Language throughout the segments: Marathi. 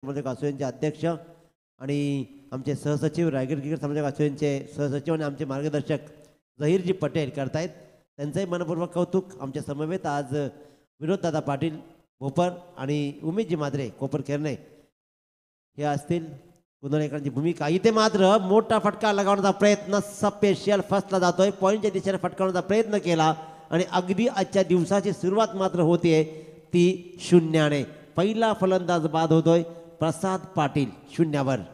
समाजक असोयांचे अध्यक्ष आणि आमचे सहसचिव रायगड क्रिकेट समाजक असोयांचे सहसचिव आणि आमचे मार्गदर्शक झहीरजी पटेल करतायत त्यांचंही मनपूर्वक कौतुक. आमच्या समवेत आज विनोददादा पाटील भोपर आणि उमेशजी मात्रे कोपर खेरणे हे असतील. गुणलेखनाची भूमिका इथे मात्र मोठा फटका लगावण्याचा प्रयत्न स्पेशल फर्स्टला जातोय. पॉईंटच्या दिशेने फटकावण्याचा प्रयत्न केला आणि अगदी आजच्या दिवसाची सुरुवात मात्र होते ती 0 पहिला फलंदाज बाद होतोय प्रसाद पाटील 0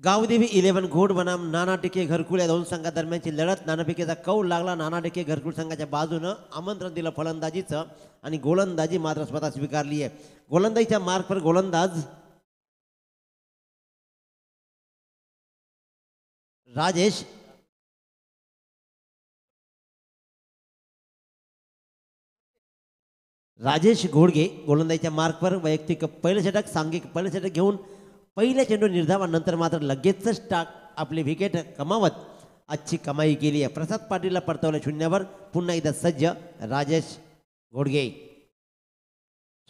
गावदेवी 11 घोड बनाम नाना टिके घरकुल या दोन संघादरम्यानची लढत. नाना टिकेचा कौल लागला. नाना टिके घरकुल संघाच्या बाजूनं आमंत्रण दिलं फलंदाजीचं आणि गोलंदाजी मात्र स्वतः स्वीकारली आहे. गोलंदाजीच्या मार्कवर गोलंदाज राजेश घोडगे गोलंदाजीच्या मार्कवर वैयक्तिक पहिलं षटक सांघिक पहिलं षटक घेऊन पहिल्या चेंडू निर्धावानंतर मात्र लगेचच आपली विकेट कमावत आजची कमाई केली आहे. प्रसाद पाटीलला परतवलं 0 पुन्हा एकदा सज्ज राजेश घोडगे.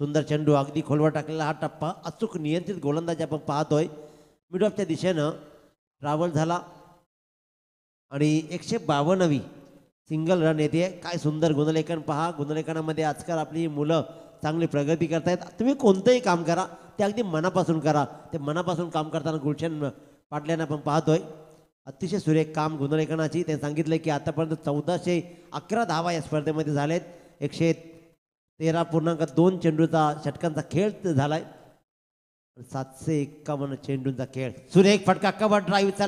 सुंदर चेंडू अगदी खोलवर टाकलेला हा टप्पा अचूक नियंत्रित गोलंदाजी आपण पाहतोय. मिड ऑफच्या दिशेनं ट्रॅव्हल झाला आणि 152वी सिंगल रन येते. काय सुंदर गुणलेखन पहा. गुणलेखनामध्ये आजकाल आपली मुलं चांगली प्रगती करतायत. तुम्ही कोणतंही काम करा ते अगदी मनापासून करा. ते मनापासून काम करताना गुलशन पाटलांना आपण पाहतोय. अतिशय सुरेख काम गुणलेखनाची. ते सांगितलं की आतापर्यंत 1411 धावा या स्पर्धेमध्ये झालेत. 113.2 चेंडूचा षटकांचा खेळ झालाय. 751 चेंडूंचा खेळ. सुरेख फटका कव्हर ड्राईव्हचा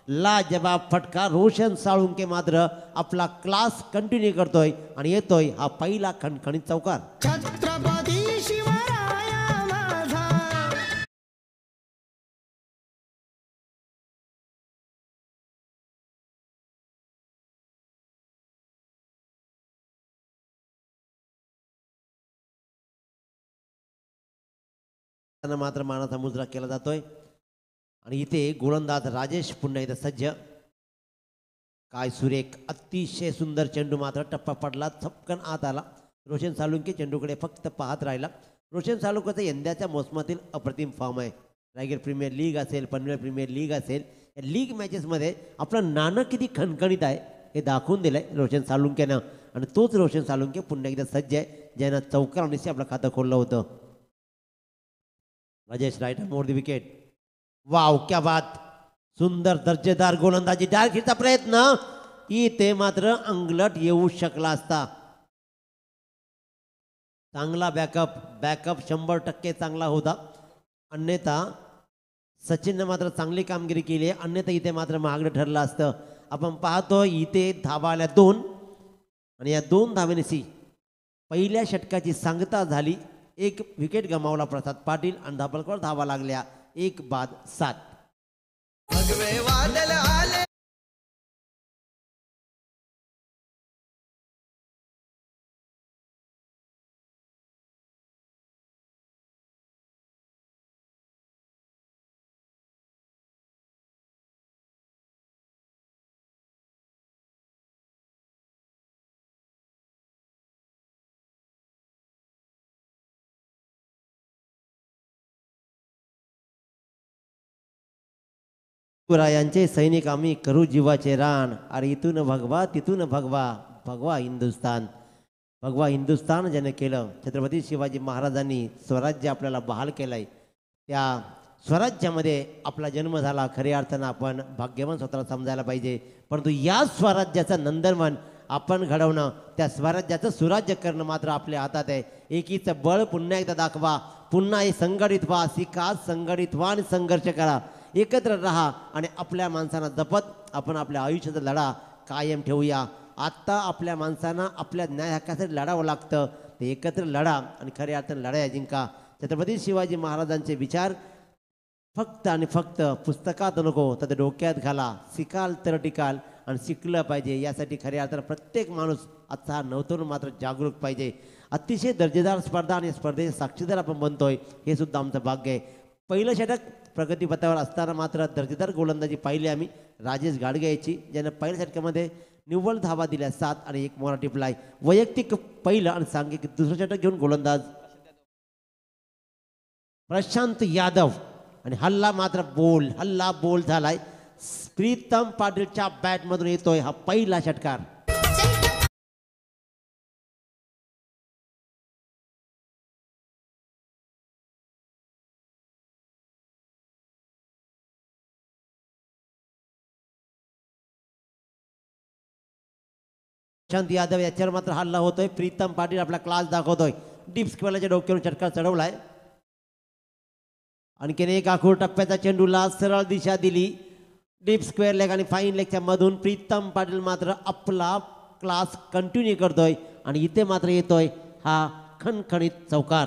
लाजवाब फटका. रोशन साळुंके मात्र आपला क्लास कंटिन्यू करतोय आणि येतोय हा पहिला खणखणीत चौकार. छत्रपती शिवराया माझा. मात्र मानाचा मुजरा केला जातोय आणि इथे गोलंदाज राजेश पुन्हा इथं सज्ज. काय सुरेख अतिशय सुंदर चेंडू मात्र टप्पा पडला चपकन आत आला. रोशन साळुंके चेंडूकडे फक्त पाहत राहिला. रोशन साळुंकेचा यंदाच्या मोसमातील अप्रतिम फॉर्म आहे. रायगड प्रीमियर लीग असेल पनवेल प्रीमियर लीग असेल या लीग मॅचेसमध्ये आपलं नाणं किती खणखणीत आहे हे दाखवून दिलंय रोशन साळुंकेनं आणि तोच रोशन साळुंके पुन्हा एकदा सज्ज आहे ज्यानं चौकारांनीच आपलं खातं खोललं होतं. Rajesh right more the wicket. Wow क्या बात. सुंदर दर्जेदार गोलंदाजी. डायरेक्टचा प्रयत्न इथे मात्र अंगलट येऊ शकला असता. चांगला बॅकअप 100% चांगला होता. अन्यथा सचिनने मात्र चांगली कामगिरी केली आहे. अन्यथा इथे मात्र महागडं ठरलं असतं. आपण पाहतो इथे धावा आल्या 2 आणि या 2 धावेनेसी पहिल्या षटकाची सांगता झाली. 1 विकेट गमावला प्रसाद पाटील आणि धाबलकर धावा लागल्या 1 बाद 7. भगवे वादळ आले. यांचे सैनिक आम्ही करू जीवाचे रान. अरे इथून भगवा तिथून भगवा हिंदुस्तान ज्याने केलं. छत्रपती शिवाजी महाराजांनी स्वराज्य आपल्याला बहाल केलंय. त्या स्वराज्यामध्ये आपला जन्म झाला. खऱ्या अर्थानं आपण भाग्यवान स्वतःला समजायला पाहिजे. परंतु या स्वराज्याचं नंदनवन आपण घडवणं त्या स्वराज्याचं सुराज्य करणं मात्र आपल्या हातात आहे. एकीचं बळ पुन्हा एकदा दाखवा. पुन्हा हे संघटित व्हा. शिका संघटित व्हा आणि संघर्ष करा. एकत्र राहा आणि आपल्या माणसांना जपत आपण आपल्या आयुष्याचा लढा कायम ठेवूया. आत्ता आपल्या माणसांना आपल्या न्याय हक्कासाठी लढावं लागतं. ते एकत्र लढा आणि खऱ्या अर्थानं लढाया जिंका. छत्रपती शिवाजी महाराजांचे विचार फक्त आणि फक्त पुस्तकात नको तर ते डोक्यात घाला. शिकाल तर टिकाल आणि शिकलं पाहिजे. यासाठी खऱ्या अर्थानं प्रत्येक माणूस आजचा हा नवतरुण मात्र जागरूक पाहिजे. अतिशय दर्जेदार स्पर्धा आणि स्पर्धेचे साक्षीदार आपण बनतोय हे सुद्धा आमचं भाग्य आहे. पहिलं षटक प्रगतीपथावर असताना मात्र दर्जेदार गोलंदाजी पाहिली आम्ही राजेश गाडगे याची, ज्यानं पहिल्या षटकामध्ये निव्वळ धावा दिल्या 7 आणि 1 मोराटी प्लाय. वैयक्तिक पहिलं आणि सांघिक दुसरं षटक घेऊन गोलंदाज प्रशांत यादव आणि हल्ला बोल झालाय. प्रीतम पाटीलच्या बॅटमधून येतोय हा पहिला षटकार. प्रशांत यादव याच्यावर मात्र हल्ला होतोय. प्रीतम पाटील आपला क्लास दाखवतोय. डीप स्क्वेअरच्या डोक्यावरून षटकार चढवलाय. आणखीन एक आखूड टप्प्याचा चेंडूला सरळ दिशा दिली डीप स्क्वेअर लेग आणि फाईन लेगच्या मधून. प्रीतम पाटील मात्र आपला क्लास कंटिन्यू करतोय आणि इथे मात्र येतोय हा खणखणीत चौकार.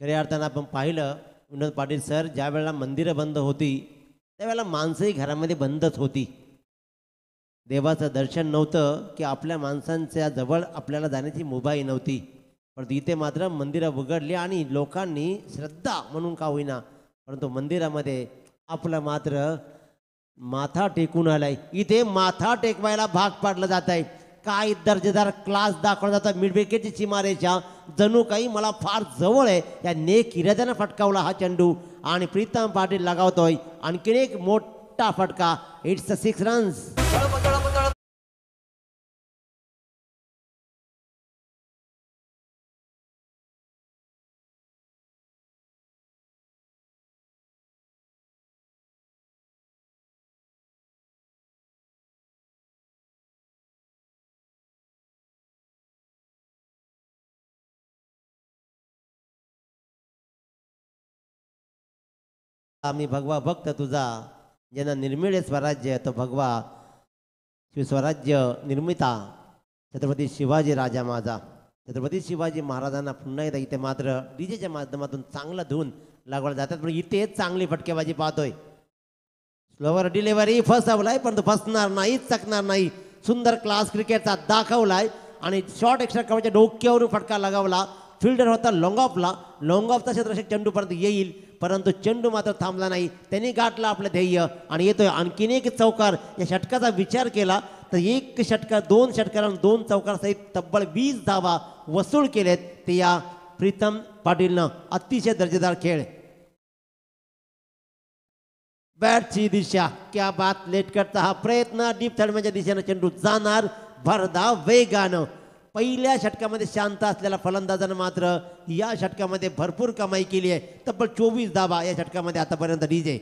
खऱ्या अर्थानं आपण पाहिलं विनोद पाटील सर, ज्या वेळेला मंदिरं बंद होती त्यावेळेला माणसंही घरामध्ये बंदच होती. देवाचं दर्शन नव्हतं की आपल्या माणसांच्या जवळ आपल्याला जाण्याची मुभाई नव्हती. पण इथे मात्र मंदिरं उघडली आणि लोकांनी श्रद्धा म्हणून का होईना परंतु मंदिरामध्ये आपलं मात्र माथा टेकून आलाय. इथे माथा टेकवायला भाग पाडलं जात आहे. काय दर्जेदार क्लास दाखवला जातात. मिडविकेटची सीमारेषा जणू काही मला फार जवळ आहे या नेक इराद्यानं फटकावला हा चेंडू आणि प्रीतम पाटील लगावतोय आणखीन एक मोठा फटका. It's 6 runs. आम्ही भगवा भक्त तुझा ज्यांना निर्मिळे स्वराज्य तो भगवा शिवस्वराज्य निर्मिता छत्रपती शिवाजी राजा माझा. छत्रपती शिवाजी महाराजांना पुन्हा एकदा इथे मात्र डीजेच्या माध्यमातून चांगला धून लागवला जातात. पण इथे चांगली फटकेबाजी पाहतोय. स्लोवर डिलिव्हरी फसवलाय परंतु फसणार नाही, चकणार नाही. सुंदर क्लास क्रिकेटचा दाखवलाय आणि शॉर्ट एक्स्ट्रा कव्हरच्या डोक्यावरून फटका लगावला. फिल्डर होता लॉंग ऑफचा क्षेत्ररक्षक चेंडूपर्यंत येईल परंतु चेंडू मात्र थांबला नाही. त्यांनी गाठला आपलं ध्येय आणि येतोय आणखीन एक चौकार. या षटकाचा विचार केला तर एक षटकार 2 षटकार 2 चौकार सहित तब्बल 20 धावा वसूल केलेत ते या प्रीतम पाटीलनं. अतिशय दर्जेदार खेळ. बॅटची दिशा क्या बात. लेटकटचा हा प्रयत्न डीप थर्डमॅनच्या दिशेनं चेंडू जाणार भरधाव वेगानं. पहिल्या षटकामध्ये शांत असलेल्या फलंदाजानं मात्र या षटकामध्ये भरपूर कमाई केली आहे. तब्बल 24 धावा या षटकामध्ये आतापर्यंत डीजे.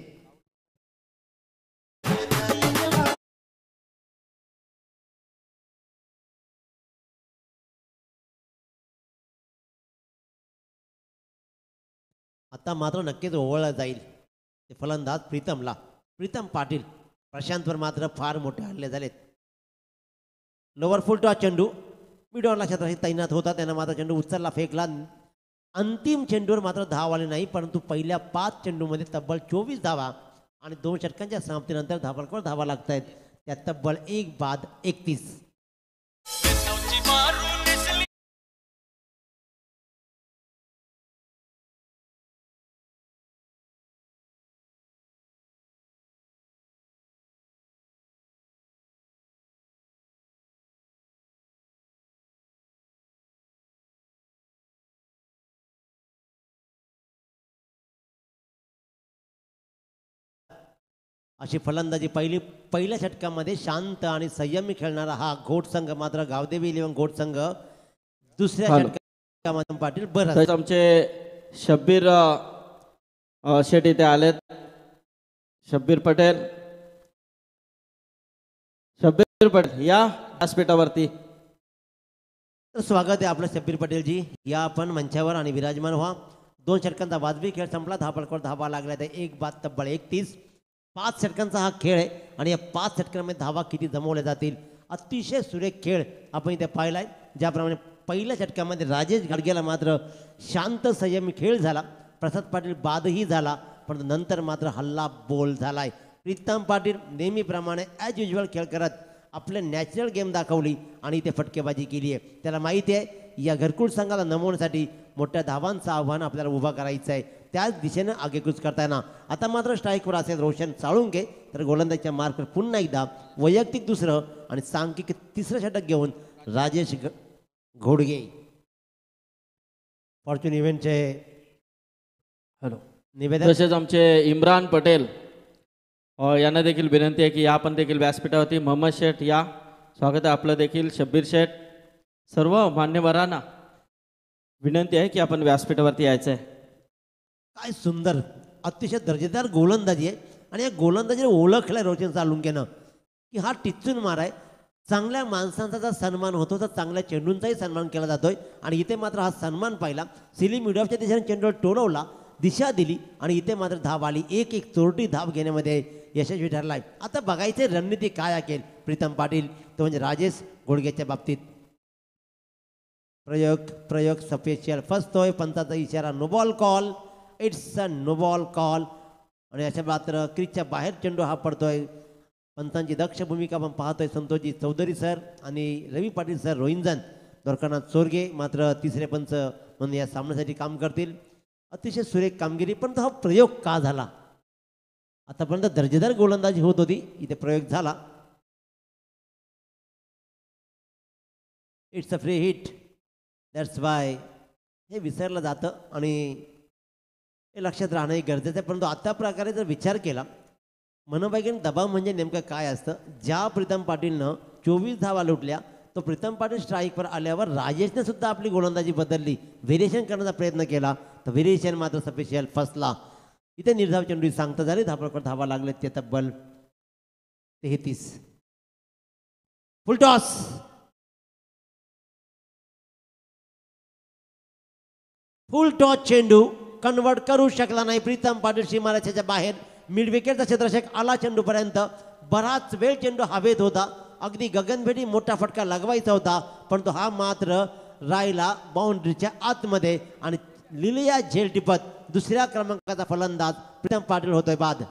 आता मात्र नक्कीच ओवळला जाईल ते फलंदाज प्रीतमला. प्रीतम पाटील प्रशांतवर मात्र फार मोठे हल्ले झालेत. लोवर फुल टॉस चेंडू मिडॉनला क्षेत्रात तैनात होता. त्यानं मात्र चेंडू उचलला फेकला. अंतिम चेंडूवर मात्र धाव आली नाही परंतु पहिल्या 5 चेंडूमध्ये तब्बल 24 धावा आणि 2 षटकांच्या समाप्तीनंतर धावांवर धावा लागत आहेत. त्या तब्बल 1 बाद 31. अशी फलंदाजी पहिल्या षटकामध्ये शांत आणि संयमी खेळणारा हा घोट संघ मात्र गावदेवी 11 घोट संघ दुसऱ्या षटकामध्ये पाटील बरं. आमचे शब्बीर शेट इथे आलेत. शब्बीर पटेल या व्यासपीठावरती. स्वागत आहे आपलं शब्बीर पटेलजी. या आपण मंचावर आणि विराजमान व्हा. 2 षटकांचा वाजवी खेळ संपला. धापळकर धावा लागल्या तर 1 बाद तब्बल 31. 5 षटकांचा हा खेळ आहे आणि या 5 षटकांमध्ये धावा किती जमवल्या जातील अतिशय सुरेख खेळ आपण इथे पाहिलाय. ज्याप्रमाणे पहिल्या षटकामध्ये राजेश घाडगेला मात्र शांत संयमी खेळ झाला. प्रसाद पाटील बादही झाला परंतु नंतर मात्र हल्ला बोल झालाय. प्रीतम पाटील नेहमीप्रमाणे ॲज युजल खेळ करत आपले नॅचरल गेम दाखवली आणि इथे फटकेबाजी केली आहे. त्याला माहिती आहे या घरकुल संघाला नमवण्यासाठी मोठ्या धावांचं आव्हान आपल्याला उभा करायचं आहे. त्याच दिशेनं आगेकूच करताना आता मात्र स्ट्राईकवर असेल रोशन साळुंके तर गोलंदाजीच्या मार्कवर पुन्हा एकदा वैयक्तिक दुसरं आणि सांख्यिक तिसरं षटक घेऊन राजेश घोडगे. फॉर्च्यून इव्हेंटचे हॅलो निवेदन तसेच आमचे इम्रान पटेल यांना देखील विनंती आहे की आपण देखील व्यासपीठावरती. मोहम्मद शेठ या, स्वागत आहे आपलं देखील. शब्बीर शेठ, सर्व मान्यवरांना विनंती आहे की आपण व्यासपीठावरती यायचं आहे. काय सुंदर अतिशय दर्जेदार गोलंदाजी आहे आणि या गोलंदाजीला ओळखलाय रोशन साळुंकेनं की हा टिच्चून मार आहे. चांगल्या माणसांचा जर सन्मान होतो तर चांगल्या चेंडूंचाही सन्मान केला जातोय आणि इथे मात्र हा सन्मान पाहिला. सिली मिडऑफच्या दिशेने चेंडूवर टोलवला, दिशा दिली आणि इथे मात्र धाव आली. 1-1 चोरटी धाव घेण्यामध्ये यशस्वी ठरलाय. आता बघायचे रणनीती काय असेल प्रीतम पाटील तो म्हणजे राजेश घोडगेच्या बाबतीत. प्रयोग स्पेशल फसतोय, पंचाचा इशारा no ball call. It's a no ball call आणि अशा मात्र क्रिजच्या बाहेर चेंडू हा पडतोय. पंचांची दक्ष भूमिका आपण पाहतोय. संतोषजी चौधरी सर आणि रवी पाटील सर रोहिंजन द्वारकानाथ चोरगे मात्र तिसरे पंच म्हणून या सामन्यासाठी काम करतील. अतिशय सुरेख कामगिरी. पण हा प्रयोग का झाला? आतापर्यंत दर्जेदार गोलंदाजी होत होती, इथे प्रयोग झाला. It's a free hit, that's why हे विसरलं जातं आणि हे लक्षात राहणं गरजेचं आहे. परंतु आता प्रकारे जर विचार केला मनोवैज्ञानिक दबाव म्हणजे नेमकं काय असतं. ज्या प्रीतम पाटीलनं 24 धावा लुटल्या तो प्रीतम पाटील स्ट्राईकवर आल्यावर राजेशने सुद्धा आपली गोलंदाजी बदलली, व्हेरिएशन करण्याचा प्रयत्न केला तर व्हेरिएशन मात्र स्पेशल फसला. इथे निर्धाव चेंडू सांगता झाली. धापळकर धावा लागले ते तब्बल 33. फुल टॉस. फुल टॉस चेंडू कन्वर्ट करू शकला नाही प्रीतम पाटील. सीमारेषेच्या बाहेर मिड विकेटचा क्षेत्ररक्षक आला चेंडूपर्यंत. बराच वेळ चेंडू हवेत होता, अगदी गगनभेदी मोठा फटका लगवायचा होता परंतु हा मात्र राहिला बाउंड्रीच्या आतमध्ये आणि लिलिया झेल टिपत दुसऱ्या क्रमांकाचा फलंदाज प्रीतम पाटील होतोय बाद.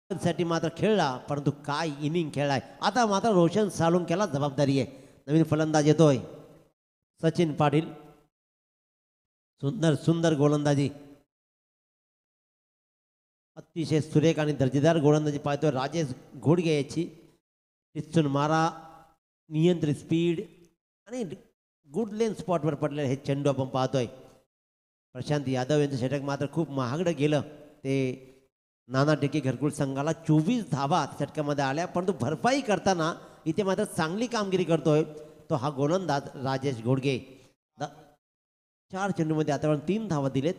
साठी मात्र खेळला परंतु काय इनिंग खेळलाय. आता मात्र रोशन साळुंकेला जबाबदारी आहे. नवीन फलंदाज येतोय सचिन पाटील. सुंदर सुंदर गोलंदाजी, अतिशय सुरेख आणि दर्जेदार गोलंदाजी पाहतोय राजेश घोडगे याची. टिच्चून मारा, नियंत्रित स्पीड आणि गुड लेन स्पॉटवर पडलेले हे चेंडू आपण पाहतोय. प्रशांत यादव यांचं षटक मात्र खूप महागडं गेलं. ते नाना टेके घरकुल संघाला 24 धावा षटकामध्ये आल्या परंतु भरपाई करताना इथे मात्र चांगली कामगिरी करतोय तो हा गोलंदाज राजेश घोडगे. 4 चेंडूमध्ये आतापर्यंत 3 धावा दिलेत.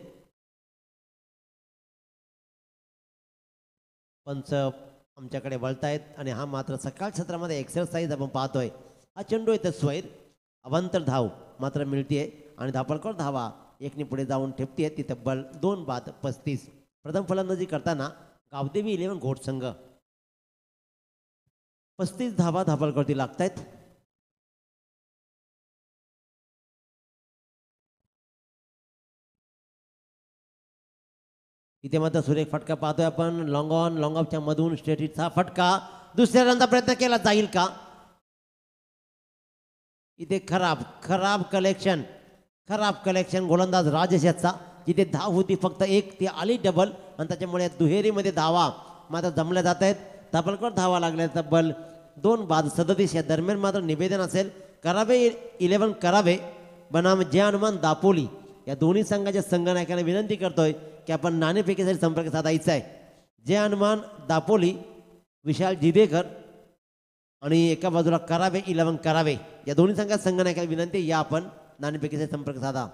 पंच आमच्याकडे वळतायत आणि हा मात्र सकाळ सत्रामध्ये एक्सरसाइज आपण पाहतोय. हा चेंडू येतो स्वैर, अवांतर धाव मात्र मिळतीये आणि धापळकर धावा एकने पुढे जाऊन ठेपतीये. ती तब्बल 2 बाद 35. प्रथम फलंदाजी करताना गावदेवी 11 घोडसंघ 35 धावा धापळकरती लागतायत. इथे मात्र सुरेख फटका पाहतोय आपण. लॉंग ऑन लॉंग ऑफच्या मधून स्ट्रेट हिटचा फटका. दुसऱ्या रनचा प्रयत्न केला जाईल का? इथे खराब खराब कलेक्शन गोलंदाज राजेश याचा. जिथे धाव होती फक्त 1 ती आली डबल आणि त्याच्यामुळे दुहेरीमध्ये धावा मात्र जमल्या जात आहेत. धापळकर धावा लागल्या तब्बल 2 बाद 37. या दरम्यान मात्र निवेदन असेल करावे 11 करावे बनाम जय हनुमान दापोली या दोन्ही संघाच्या संघनायकांना विनंती करतोय की आपण नाणेफेकीसाठी संपर्क साधायचा आहे. जय हनुमान दापोली विशाल जिदेकर आणि एका बाजूला करावे 11 करावे या दोन्ही संघात संघनायकांना विनंती या आपण नाणेफेकीसाठी संपर्क साधा.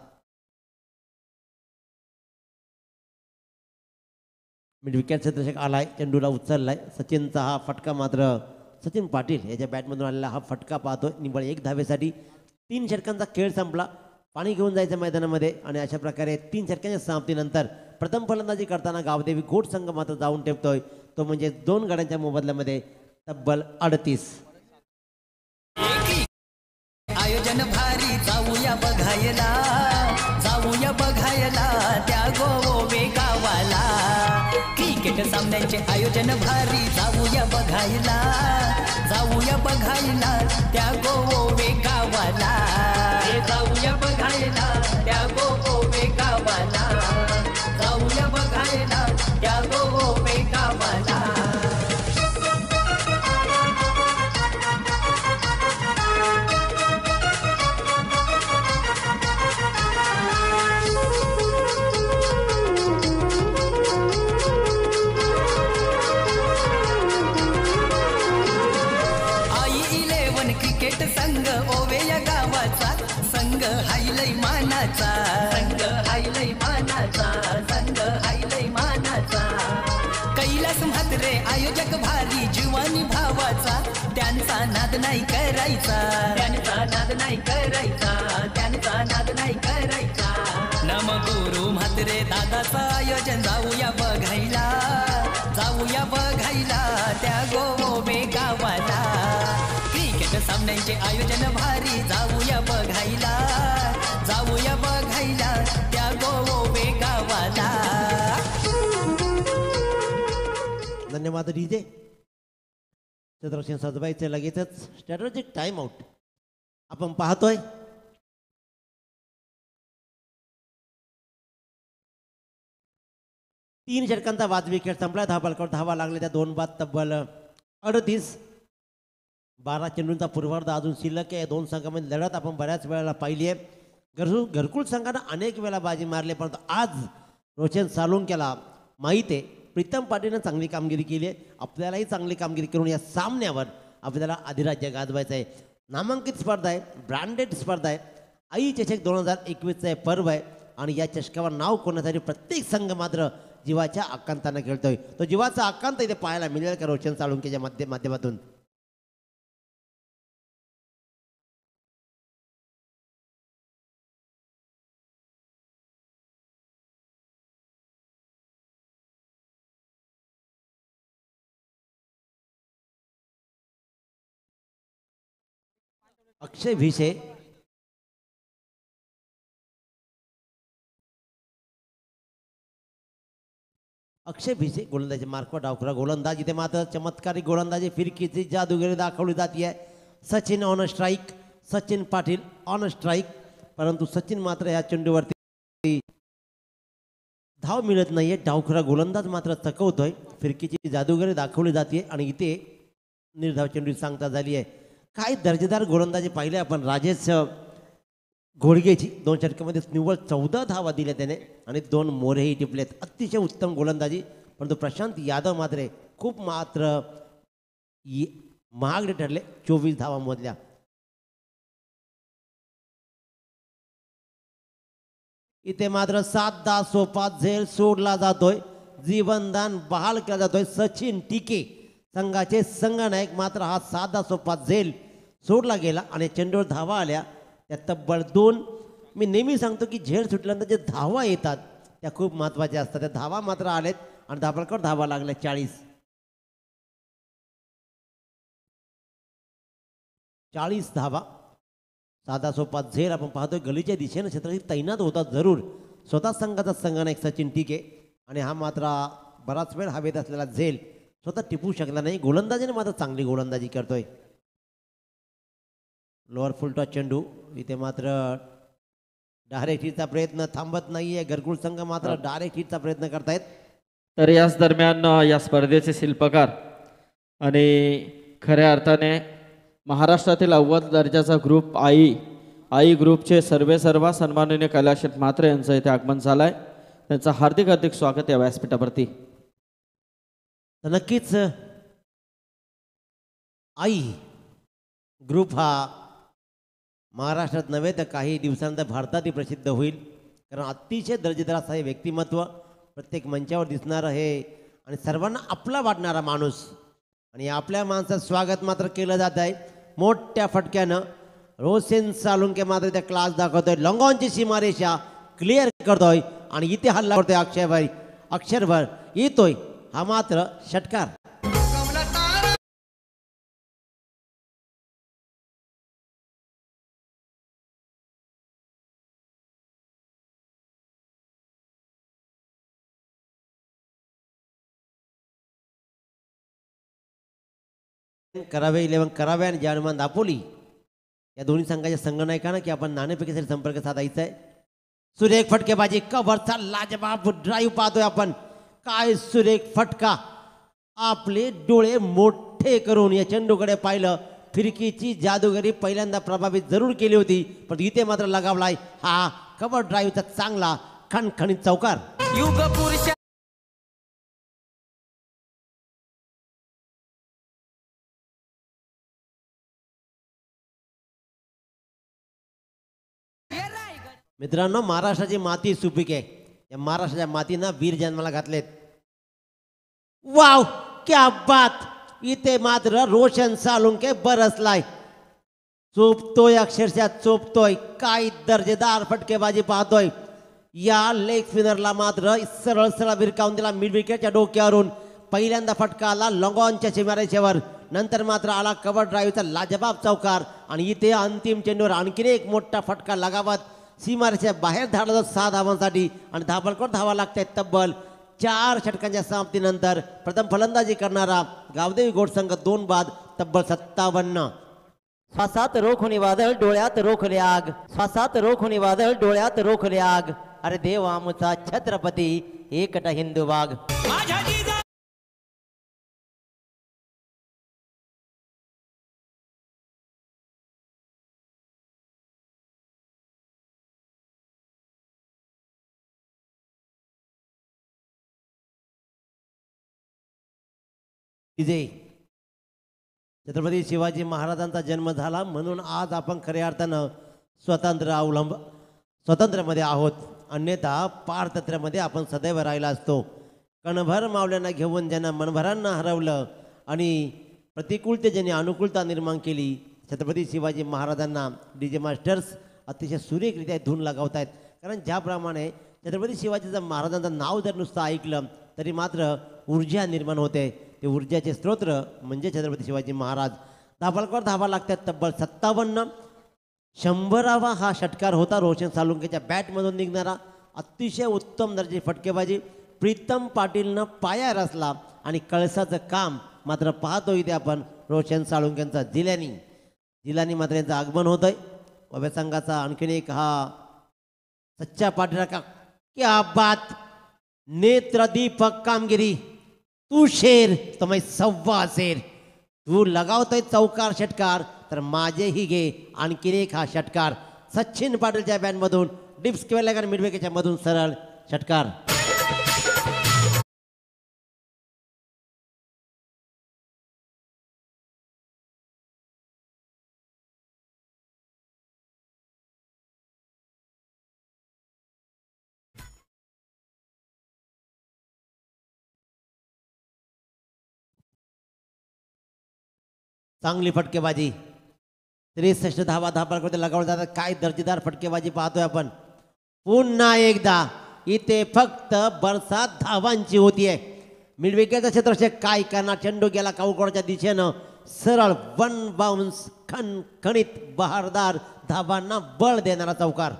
मिड विकेट क्षेत्ररक्षक आलाय, चेंडूला उचललाय. सचिनचा हा फटका मात्र सचिन पाटील याच्या बॅटमधून आलेला हा फटका पाहतोय. निव्वळ 1 धावेसाठी 3 षटकांचा खेळ संपला. पाणी घेऊन जायचं मैदानामध्ये आणि अशा प्रकारे 3 षटकांच्या समाप्तीनंतर प्रथम फलंदाजी करताना गावदेवी गोट संघ मात्र जाऊन ठेवतोय तो म्हणजे 2 गड्यांच्या मोबदल्यामध्ये तब्बल 38. आयोजन भारी जाऊया बघायला त्या गोवे गावाला. क्रिकेट सामन्यांचे आयोजन भारी जाऊया बघायला त्या गोवे गावाला. जाऊया बघायला त्या गोवे गावाला. जाऊया बघायला त्या गोवे गावाला. क्रिकेट संघ ओवे या गावाचा संघ हायलय मानाचा. कैलास म्हात्रे आयोजक भारी जीवानी भावाचा. त्यांचा नाद नाही करायचा. नम गुरु म्हात्रे दादाचं आयोजन जाऊया बघायला त्या गोवे गावाला. क्रिकेट सामन्यांचे आयोजन भारी जाऊया बघायला त्या गोवे गावाला. धन्यवाद डीजे. क्षेत्ररक्षण सजवायचं लगेचच स्ट्रॅटेजिक टाइम आउट आपण पाहतोय. तीन षटकांचा वाजवी खेळ संपला. धावा लागले त्या 2 बाद तब्बल 38. 12 चेंडूंचा पूर्वार्ध अजून शिल्लक आहे. 2 संघामध्ये लढत आपण बऱ्याच वेळेला पाहिली आहे. घरकुल संघानं अनेक वेळा बाजी मारली परंतु आज रोशन सालुंक्याला माहीत आहे प्रीतम पाटीलनं चांगली कामगिरी केली आहे. आपल्यालाही चांगली कामगिरी करून या सामन्यावर आपल्याला अधिराज्य गाजवायचं आहे. नामांकित स्पर्धा आहे, ब्रँडेड स्पर्धा आहे. आई चषक 2021चा पर्व आहे आणि या चषकावर नाव कोरण्यासाठी प्रत्येक संघ मात्र जीवाच्या आकांतानं खेळतोय. तो जीवाचा आकांत इथे पाहायला मिळेल का रोशन साळुंकेच्या माध्यमातून. अक्षय भिसे गोलंदाजी मार्कवर डावखुरा गोलंदाज. इथे मात्र चमत्कारी गोलंदाजी फिरकीची जादूगिरी दाखवली जाते. Sachin on strike, Sachin Patil on strike. परंतु सचिन मात्र या चेंडूवरती धाव मिळत नाहीये. डावखुरा गोलंदाज मात्र चकवतोय. फिरकीची जादूगिरी दाखवली जाते आणि इथे निर्धाव चेंडू सांगता झाली आहे. काय दर्जेदार गोलंदाजी पाहिले आपण. राजेश घोडगेची 2 षटकामध्ये निव्वळ 14 धावा दिल्या त्याने आणि 2 मोरेही टिपलेत. अतिशय उत्तम गोलंदाजी. परंतु प्रशांत यादव मात्र खूप महागडे ठरले. 24 धावा मोजल्या. इथे मात्र साधा सोपा झेल सोडला जातोय. जीवनदान बहाल केला जातोय. सचिन टिके संघाचे संघनायक मात्र हा साधा सोपा झेल सोडला गेला आणि चेंडूवर धावा आल्या त्या तब्बल 2. मी नेहमी सांगतो की झेल सुटल्यानंतर जे धावा येतात त्या खूप महत्त्वाच्या असतात. त्या धावा मात्र आलेत आणि धाबळकर धावा लागल्या 40 धावा. साधा सोपा झेल आपण पाहतोय गलीच्या दिशेनं क्षेत्रात तैनात होता जरूर स्वतः संघाचा संघनायक सचिन टिके आणि हा मात्र बराच वेळ हवेत असलेला झेल स्वतः टिपू शकला नाही. गोलंदाजीने मात्र चांगली गोलंदाजी करतोय. लोअर फुलटॉस चेंडू. इथे मात्र डायरेक्ट हिटचा प्रयत्न थांबत नाहीये. घरकुल संघ मात्र डायरेक्ट हिटचा प्रयत्न करतायत. तर याच दरम्यान या स्पर्धेचे शिल्पकार आणि खऱ्या अर्थाने महाराष्ट्रातील अव्वल दर्जाचा ग्रुप आई आई ग्रुपचे सर्वा सन्माननीय कैलाश शेठ म्हात्रे यांचं इथे आगमन झालंय. त्यांचं हार्दिक हार्दिक स्वागत या व्यासपीठावरती. तर नक्कीच आई ग्रुप हा महाराष्ट्रात नव्हे तर काही दिवसानंतर भारतातही प्रसिद्ध होईल. कारण अतिशय दर्जेदार असं हे व्यक्तिमत्व, प्रत्येक मंचावर दिसणारं हे आणि सर्वांना आपला वाटणारा माणूस. आणि आपल्या माणसाचं स्वागत मात्र केलं जात आहे मोठ्या फटक्यानं. रोशन साळुंके मात्र त्या क्लास दाखवतोय, लॉंगॉनची सीमारेषा क्लिअर करतोय आणि इथे हल्ला करतोय अक्षरभर येतोय हा मात्र षटकार. करावे 11 करावे आणि जाणमान दापोली या दोन्ही संघाच्या संघनायकांना की आपण नाणेफेकीसाठी संपर्क साधायचा आहे. सुरेख फटकेबाजी, कव्हरचा लाजवाब ड्राईव्ह पाहतोय आपण. काय सुरेख फटका, आपले डोळे मोठे करून या चेंडूकडे पाहिलं. फिरकीची जादूगरी पहिल्यांदा प्रभावित जरूर केली होती, पण इथे मात्र लगावलाय हा कव्हर ड्राईव्हचा चांगला खणखणीत चौकार. युग पुरुष मित्रांनो, महाराष्ट्राची माती सुपीक आहे. या महाराष्ट्राच्या मातीनं वीर जन्माला घातलेत. वाव क्या बात. इथे मात्र रोशन साळुंके बरसलाय, चोपतोय, अक्षरशः चोपतोय. काय दर्जेदार फटकेबाजी पाहतोय. या लेग स्पिनरला मात्र सरळ सरळ भिरकावून दिला मिड विकेटच्या डोक्यावरून. पहिल्यांदा फटका आला लॉंगॉनच्या सीमारेषेवर, नंतर मात्र आला कव्हर ड्राईव्हचा लाजवाब चौकार. आणि इथे अंतिम चेंडूवर आणखीन एक मोठा फटका लगावत सीमारेषेच्या बाहेर धाडला 6 धावांसाठी आणि धाबळकोट धावा लागतात. तब्बल 4 षटकांच्या समाप्तीनंतर प्रथम फलंदाजी करणारा गावदेवी गोडसंघ 2 बाद तब्बल 57. श्वासात रोख होणी वादळ, डोळ्यात रोखले आग. श्वासात रोख होणी वादळ, डोळ्यात रोखले आग. अरे देव आमचा छत्रपती एकटा हिंदू वाघ. माझ्या जिजा विजय. छत्रपती शिवाजी महाराजांचा जन्म झाला म्हणून आज आपण खऱ्या अर्थानं स्वतंत्रमध्ये आहोत. अन्यथा पारतंत्र्यामध्ये आपण सदैव राहिला असतो. कणभर मावल्यांना घेऊन ज्यांना मनभरांना हरवलं आणि प्रतिकूलते ज्यांनी अनुकूलता निर्माण केली, छत्रपती शिवाजी महाराजांना DJ मास्टर्स अतिशय सुरेखरित्या धून लगावत आहेत. कारण ज्याप्रमाणे छत्रपती शिवाजीचं महाराजांचं नाव जर नुसतं ऐकलं तरी मात्र ऊर्जा निर्माण होते. ते ऊर्जाचे स्तोत्र म्हणजे छत्रपती शिवाजी महाराज. धाबळकोट धावा लागतात तब्बल 57. 100वा हा षटकार होता रोशन साळुंकेच्या बॅटमधून निघणारा. अतिशय उत्तम दर्जाची फटकेबाजी. प्रीतम पाटीलनं पाया रचला आणि कळसाचं काम मात्र पाहतो इथे आपण रोशन साळुंकेंचा जिलानी मात्र यांचं आगमन होतंय. उभ्या संघाचा आणखीन एक हा सच्चा पाटील का क्या बात. नेत्रदीपक कामगिरी. तू शेर तो मैं 1.25 शेर. तू लगावतोय चौकार षटकार तर माझेही घे आणखीन एक हा षटकार. सचिन पाटीलच्या बॅटमधून डिप्स केला मिडविकेटच्या मधून सरळ षटकार. चांगली फटकेबाजी. 63 धावा धाबळकोट लगावल्या जातात. काय दर्जेदार फटकेबाजी पाहतोय आपण. पुन्हा एकदा इथे फक्त बरसात धावांची होतीये. मिडविकेटचा क्षेत्ररक्षक काय करणार. चेंडू गेला काऊकोडच्या दिशेनं सरळ 1 बाउन्स खणखणीत बहारदार धावांना बळ देणारा चौकार.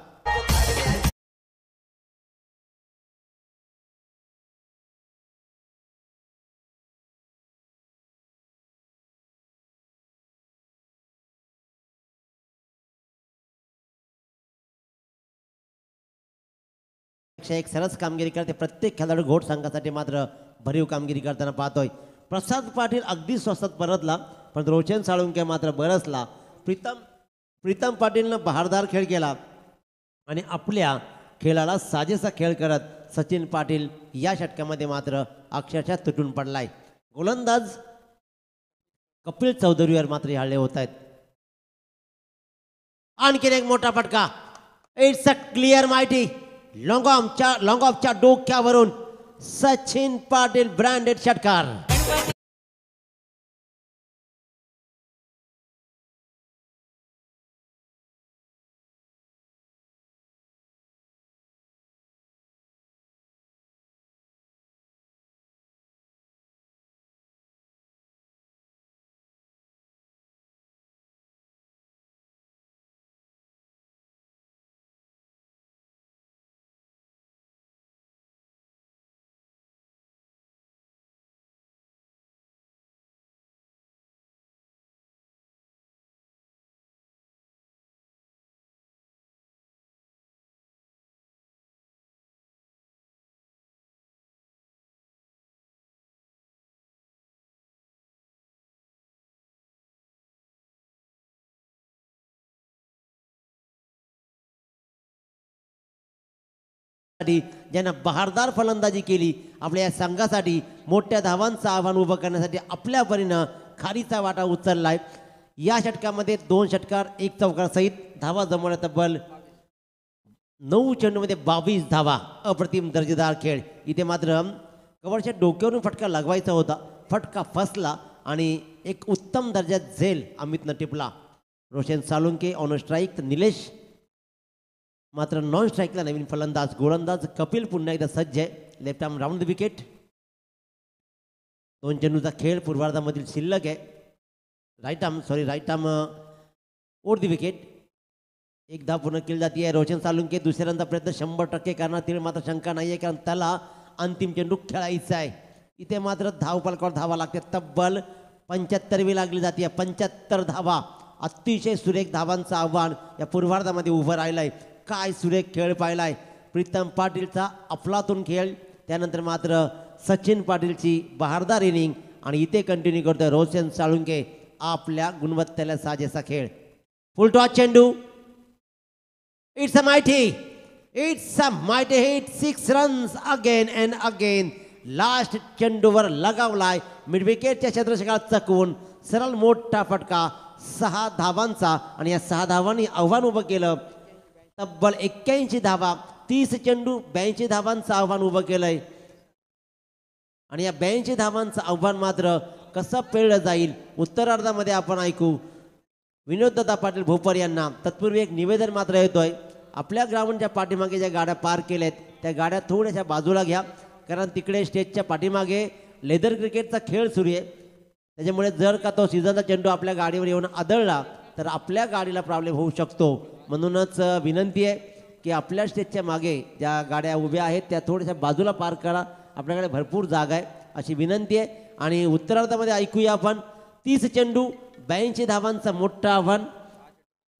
एक सरस कामगिरी करते. प्रत्येक खेळाडू घोट संघासाठी मात्र भरीव कामगिरी करताना पाहतोय. प्रसाद पाटील अगदी स्वस्तात परतला, पण रोशन साळुंके मात्र बरसला. प्रीतम पाटीलनं बहारदार खेळ केला आणि आपल्या खेळाला साजेसा खेळ करत सचिन पाटील या षटकामध्ये मात्र अक्षरशः तुटून पडलाय. गोलंदाज कपिल चौधरीवर मात्र हल्ले होत आहेत. आणखीन एक मोठा फटका. इट्स अ क्लिअर माहिती. लॉंग ऑफच्या डोक्यावरून सचिन पाटील ब्रँडेड षटकार. ज्यांना बहारदार फलंदाजी केली, आपल्या या संघासाठी मोठ्या धावांचं आव्हान उभं करण्यासाठी आपल्या परीनं खारीचा वाटा उचललाय. या षटकामध्ये 2 षटकार 1 चौकार सहित धावा जमवल्या तब्बल 9 चेंडूमध्ये 22 धावा. अप्रतिम दर्जेदार खेळ. इथे मात्र कवरच्या डोक्यावरून फटका लगवायचा होता, फटका फसला आणि एक उत्तम दर्जात झेल अमितनं टिपला. रोशन सालुंके ऑन स्ट्राईक तर निलेश मात्र नॉन स्ट्राईकला नवीन फलंदाज. गोलंदाज कपिल पुन्हा एकदा सज्ज आहे. Left arm round the wicket. 2 चेंडूचा खेळ पूर्वार्धामधील शिल्लक आहे. Right arm over the wicket. एक धाव पूर्ण केली जाते आहे. रोशन सालुंके दुसऱ्यांदा प्रयत्न 100% करणार, तिथे मात्र शंका नाही आहे, कारण त्याला अंतिम चेंडू खेळायचा आहे. इथे मात्र धावफलकावर धावा लागते. तब्बल 75वी लागली जाते. 75 धावा. अतिशय सुरेख धावांचं आव्हान या पूर्वार्धामध्ये उभं राहिलं आहे. काय सुरेख खेळ पाहिलाय. प्रीतम पाटीलचा अफलातून खेळ, त्यानंतर मात्र सचिन पाटीलची बहारदार इनिंग आणि इथे कंटिन्यू करतोय रोशन साळुंके आपल्या गुणवत्तेला साजेसा खेळ. फुल टॉस चेंडू. It's a mighty hit. 6 runs again and again. Last चेंडूवर लगावलाय. मिड विकेटच्या क्षेत्ररक्षकाला चकवून सरळ मोठा फटका 6 धावांचा आणि या 6 धावांनी आव्हान उभं केलं. तब्बल 81 धावा. 30 चेंडू 82 धावांचं आव्हान उभं केलंय आणि या 82 धावांचं आव्हान मात्र कसं पेळलं जाईल उत्तरार्धामध्ये आपण ऐकू विनोददादा पाटील भोपर यांना. तत्पूर्वी एक निवेदन मात्र येतोय. आपल्या ग्राउंडच्या पाठीमागे ज्या गाड्या पार्क केल्यात त्या गाड्या थोड्याशा बाजूला घ्या, कारण तिकडे स्टेजच्या पाठीमागे लेदर क्रिकेटचा खेळ सुरू आहे. त्याच्यामुळे जर का तो सीझनचा चेंडू आपल्या गाडीवर येऊन आदळला तर आपल्या गाडीला प्रॉब्लेम होऊ शकतो. म्हणूनच विनंती आहे की आपल्या स्टेजच्या मागे ज्या गाड्या उभ्या आहेत त्या थोड्याशा बाजूला पार्क करा. आपल्याकडे भरपूर जागा आहे अशी विनंती आहे. आणि उत्तरार्धामध्ये ऐकूया आपण 30 चेंडू 82 धावांचं मोठं आव्हान.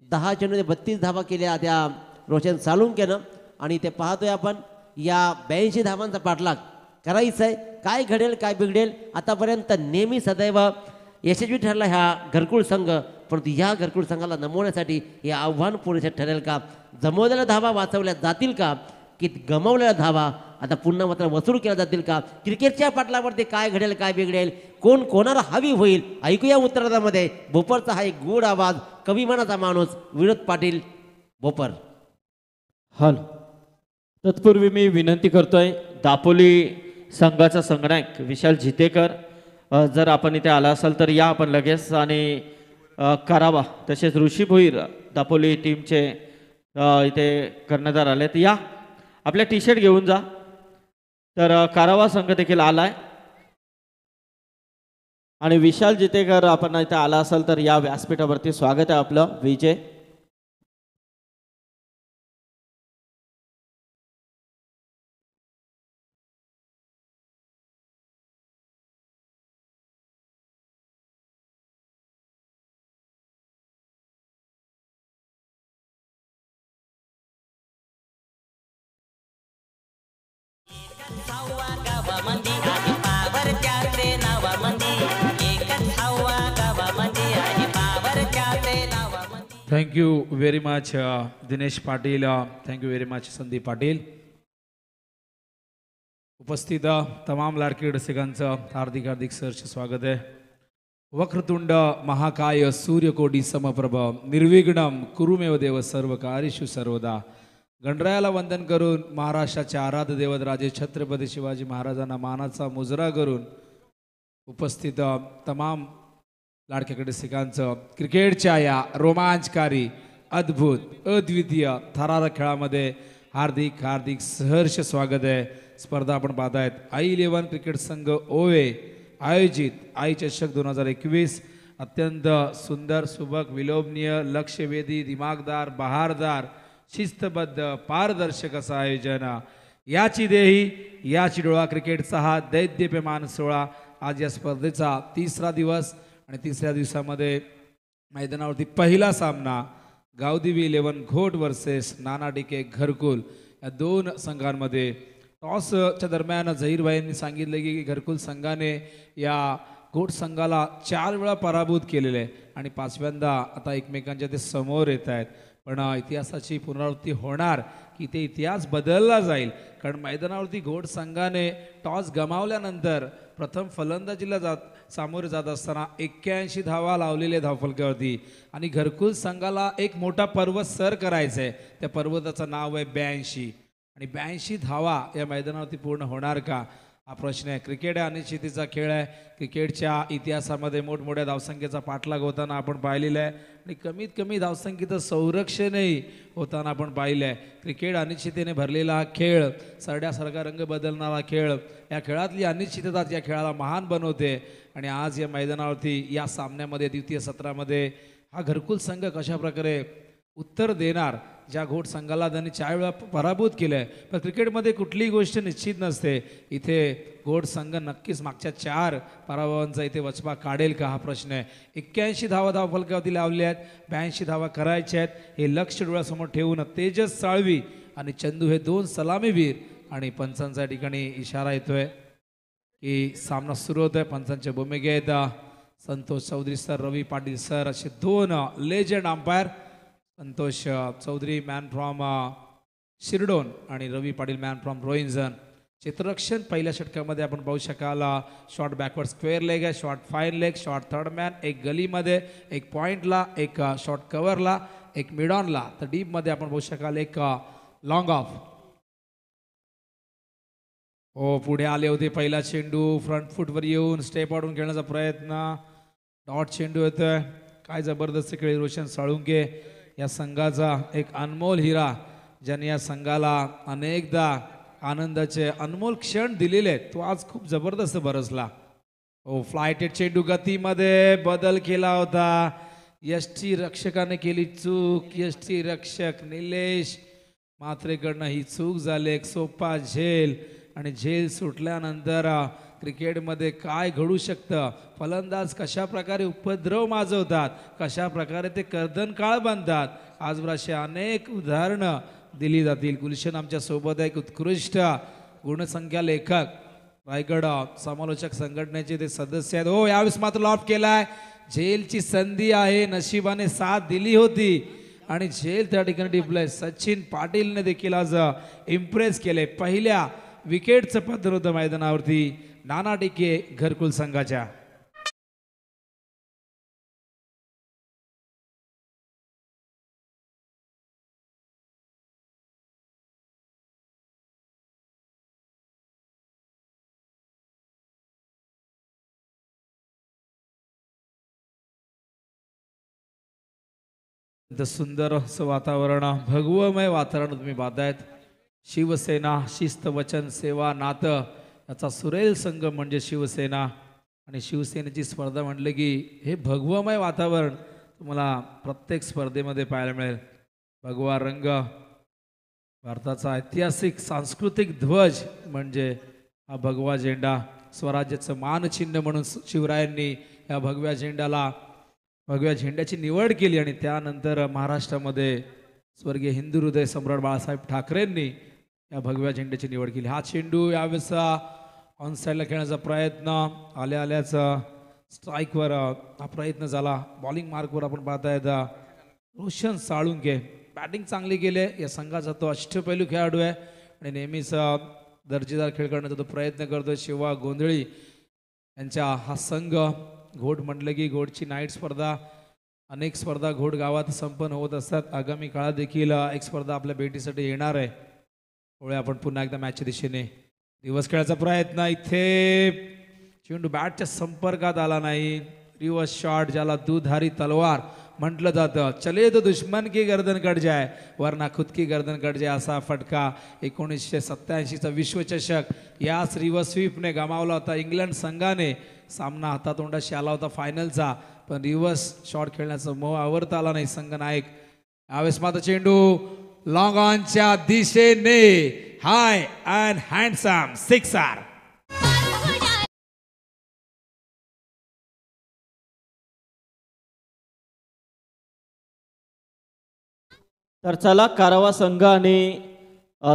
10 चेंडूने 32 धावा केल्या त्या रोशन सालुंकेनं आणि ते पाहतोय आपण या 82 धावांचा पाठलाग करायचा आहे. काय घडेल काय बिघडेल. आतापर्यंत नेहमी सदैव यशस्वी ठरला ह्या घरकुल संघ, परंतु ह्या घरकुल संघाला नमवण्यासाठी हे आव्हान पुरेसे ठरेल का. जमवलेल्या धावा वाचवल्या जातील का, की गमावलेल्या धावा आता पुन्हा मात्र वसूल केल्या जातील का. क्रिकेटच्या पाटलावरती काय घडेल काय बिघडेल, कोण कोणाला हवी होईल ऐकूया उत्तरार्धामध्ये. भोपरचा हा एक गोड आवाज, कविमानाचा माणूस विनोद पाटील भोपर. हल तत्पूर्वी मी विनंती करतोय दापोली संघाचा संगणक विशाल जितेकर, जर आपण इथे आला असाल तर या आपण लगेच आणि करावा. तसेच ऋषी भोईर दापोली टीमचे इथे कर्णधार आले तर या आपल्या टी शर्ट घेऊन जा. तर कारावा संघ देखील आलाय आणि विशाल जितेकर आपण इथे आला असाल तर या व्यासपीठावरती स्वागत आहे आपलं. विजय हवा गावामध्ये आहे पावर त्याचे नावामध्ये एकच हवा गावामध्ये आहे पावर त्याचे नावामध्ये. Thank you very much Dinesh Patil. Thank you very much Sandeep Patil. उपस्थित तमाम लाडकी रसिकांचं हार्दिक हार्दिक सहर्ष स्वागत आहे. वक्रतुंड महाकाय सूर्यकोटी समप्रभ निर्विघ्नम कुरुमेव देव सर्व कार्येषु सर्वदा. गणरायाला वंदन करून महाराष्ट्राचे आराध्य दैवत राजे छत्रपती शिवाजी महाराजांना मानाचा मुजरा करून उपस्थित तमाम लाडक्याकडे रसिकांचं क्रिकेटच्या या रोमांचकारी अद्भुत अद्वितीय थरारक खेळामध्ये हार्दिक हार्दिक सहर्ष स्वागत आहे. स्पर्धा आपण पाहतायत I11 क्रिकेट संघ ओवे आयोजित आई चषक 2021. अत्यंत सुंदर सुबक विलोभनीय लक्षवेधी दिमागदार बहारदार शिस्तबद्ध पारदर्शक असं आयोजन. याची देही याची डोळा क्रिकेटचा हा दैद्यप्यमान सोहळा. आज या स्पर्धेचा तिसरा दिवस आणि तिसऱ्या दिवसामध्ये मैदानावरती पहिला सामना गावदेवी 11 घोट वर्सेस नाना डिके घरकुल या दोन संघांमध्ये. टॉसच्या दरम्यान झहीरभाईंनी सांगितलं की घरकुल संघाने या घोट संघाला 4 वेळा पराभूत केलेले आहे आणि 5व्यांदा आता एकमेकांच्या ते समोर येत आहेत. पण इतिहासाची पुनरावृत्ती होणार की ते इतिहास बदलला जाईल. कारण मैदानावरती घोट संघाने टॉस गमावल्यानंतर प्रथम फलंदाजीला सामोरे जात असताना 81 धावा लावलेल्या धावफलकावरती आणि घरकुल संघाला एक मोठा पर्वत सर करायचा आहे. त्या पर्वताचं नाव आहे 82 आणि 82 धावा या मैदानावरती पूर्ण होणार का हा प्रश्न आहे. क्रिकेट हा अनिश्चितीचा खेळ आहे. क्रिकेटच्या इतिहासामध्ये मोठमोठ्या धावसंख्येचा पाठलाग होताना आपण पाहिलेला आहे आणि कमीत कमी धावसंख्येचं संरक्षणही होताना आपण पाहिलं आहे. क्रिकेट अनिश्चिततेने भरलेला हा खेळ, सरड्यासारखा रंग बदलणारा खेळ, या खेळातली अनिश्चितताच या खेळाला महान बनवते. आणि आज या मैदानावरती या सामन्यामध्ये द्वितीय सत्रामध्ये हा घरकुल संघ कशा प्रकारे उत्तर देणार. ज्या घोट संघाला त्यांनी 4 वेळा पराभूत केलं आहे. पण क्रिकेटमध्ये कुठलीही गोष्ट निश्चित नसते. इथे घोट संघ नक्कीच मागच्या 4 पराभवांचा इथे वचपा काढेल का हा प्रश्न आहे. 81 धावा धावफलकावरती लावल्या आहेत. 82 धावा करायच्या आहेत. हे लक्ष डोळ्यासमोर ठेवून तेजस साळवी आणि चंदू हे 2 सलामीवीर आणि पंचांच्या ठिकाणी इशारा येतोय की सामना सुरू होतोय. पंचांच्या भूमिकेत संतोष चौधरी सर, रवी पाटील सर असे 2 legend umpire. Santosh Chaudhary man from Shirdon आणि रवी पाटील मॅन फ्रॉम रोहिंजन. क्षेत्ररक्षण पहिल्या षटकामध्ये आपण पाहू शकाल शॉर्ट बॅकवर्ड स्क्वेअर लेग आहे, short fine leg, short third man, एक गलीमध्ये, एक पॉईंटला, एक शॉर्ट कव्हरला, एक मिड ऑनला. तर डीपमध्ये आपण पाहू शकाल एक लॉंग ऑफ. हो, पुढे आले होते. पहिला चेंडू फ्रंट फुटवर येऊन स्टेप आउटून खेळण्याचा प्रयत्न. डॉट चेंडू येतोय. काय जबरदस्त खेळी रोशन साळुंके या संघाचा एक अनमोल हिरा, ज्याने या संघाला अनेकदा आनंदाचे अनमोल क्षण दिलेले आहेत. तो आज खूप जबरदस्त बरसला. हो, फ्लायटेड चेंडू गतीमध्ये बदल केला होता. यष्टी रक्षकाने केली चूक. यष्टी रक्षक निलेश मात्रेकडनं ही चूक झाली. एक सोपा झेल आणि झेल सुटल्यानंतर क्रिकेटमध्ये काय घडू शकतं, फलंदाज कशा प्रकारे उपद्रव माजवतात, कशा प्रकारे ते कर्दनकाळ बांधतात, आजवर अशी अनेक उदाहरणं दिली जातील. गुलशन आमच्या सोबत एक उत्कृष्ट गुणसंख्या लेखक, रायगड समालोचक संघटनेचे ते सदस्य आहेत. हो, यावेळेस मात्र लॉफ्ट केलाय. झेलची संधी आहे, नशिबाने साथ दिली होती आणि झेल त्या ठिकाणी टिपलंय. सचिन पाटीलने देखील आज इम्प्रेस केले. पहिल्या विकेटचं पत्र होतं मैदानावरती नाना डिके घरकुल संघाच्या. सुंदर असं वातावरण, भगवमय वातावरण तुम्ही पाहतायत. शिवसेना, शिस्त, वचन, सेवा, नातं याचा सुरेल संगम म्हणजे शिवसेना. आणि शिवसेनेची स्पर्धा म्हटलं की हे भगवमय वातावरण तुम्हाला प्रत्येक स्पर्धेमध्ये पाहायला मिळेल. भगवा रंग, भारताचा ऐतिहासिक सांस्कृतिक ध्वज म्हणजे हा भगवा झेंडा. स्वराज्याचं मानचिन्ह म्हणून शिवरायांनी या भगव्या झेंड्याची निवड केली आणि त्यानंतर महाराष्ट्रामध्ये स्वर्गीय हिंदू हृदय सम्राट बाळासाहेब ठाकरेंनी या भगव्या झेंड्याची निवड केली. हा चेंडू यावेळेस ऑन साईडला खेळण्याचा प्रयत्न, आल्याचा स्ट्राईकवर हा प्रयत्न झाला. बॉलिंग मार्कवर आपण पाहतायत रोशन साळुंके बॅटिंग चांगली केली या संघाचा तो अष्टपैलू खेळाडू आहे आणि नेहमीच दर्जेदार खेळ करण्याचा तो प्रयत्न करतो. शिवा गोंधळी यांच्या हा संघ घोड म्हटलं की घोडची नाईट स्पर्धा अनेक स्पर्धा घोड गावात संपन्न होत असतात. आगामी काळात देखील एक स्पर्धा आपल्या भेटीसाठी येणार आहे. त्यामुळे आपण पुन्हा एकदा मॅचच्या दिशेने रिव्हर्स खेळायचा प्रयत्न. इथे चेंडू बॅटच्या संपर्कात आला नाही. रिव्हर्स शॉट ज्याला दुधारी तलवार म्हटलं जातं. चले तो दुश्मन की गर्दन कट जाय वरना खुद की गर्दन कट जाय असा फटका 1987चा विश्वचषक याच रिव्हर्स स्वीपने गमावला होता. इंग्लंड संघाने सामना हातातोंडाशी आला होता फायनलचा, पण रिव्हर्स शॉट खेळण्याचा मोह आवरता आला नाही संघ नायक. यावेळेस मात्र चेंडू लॉंग ऑनच्या दिशेने हाय अँड हँडसम सिक्सर. तर चला कारवा संघ आणि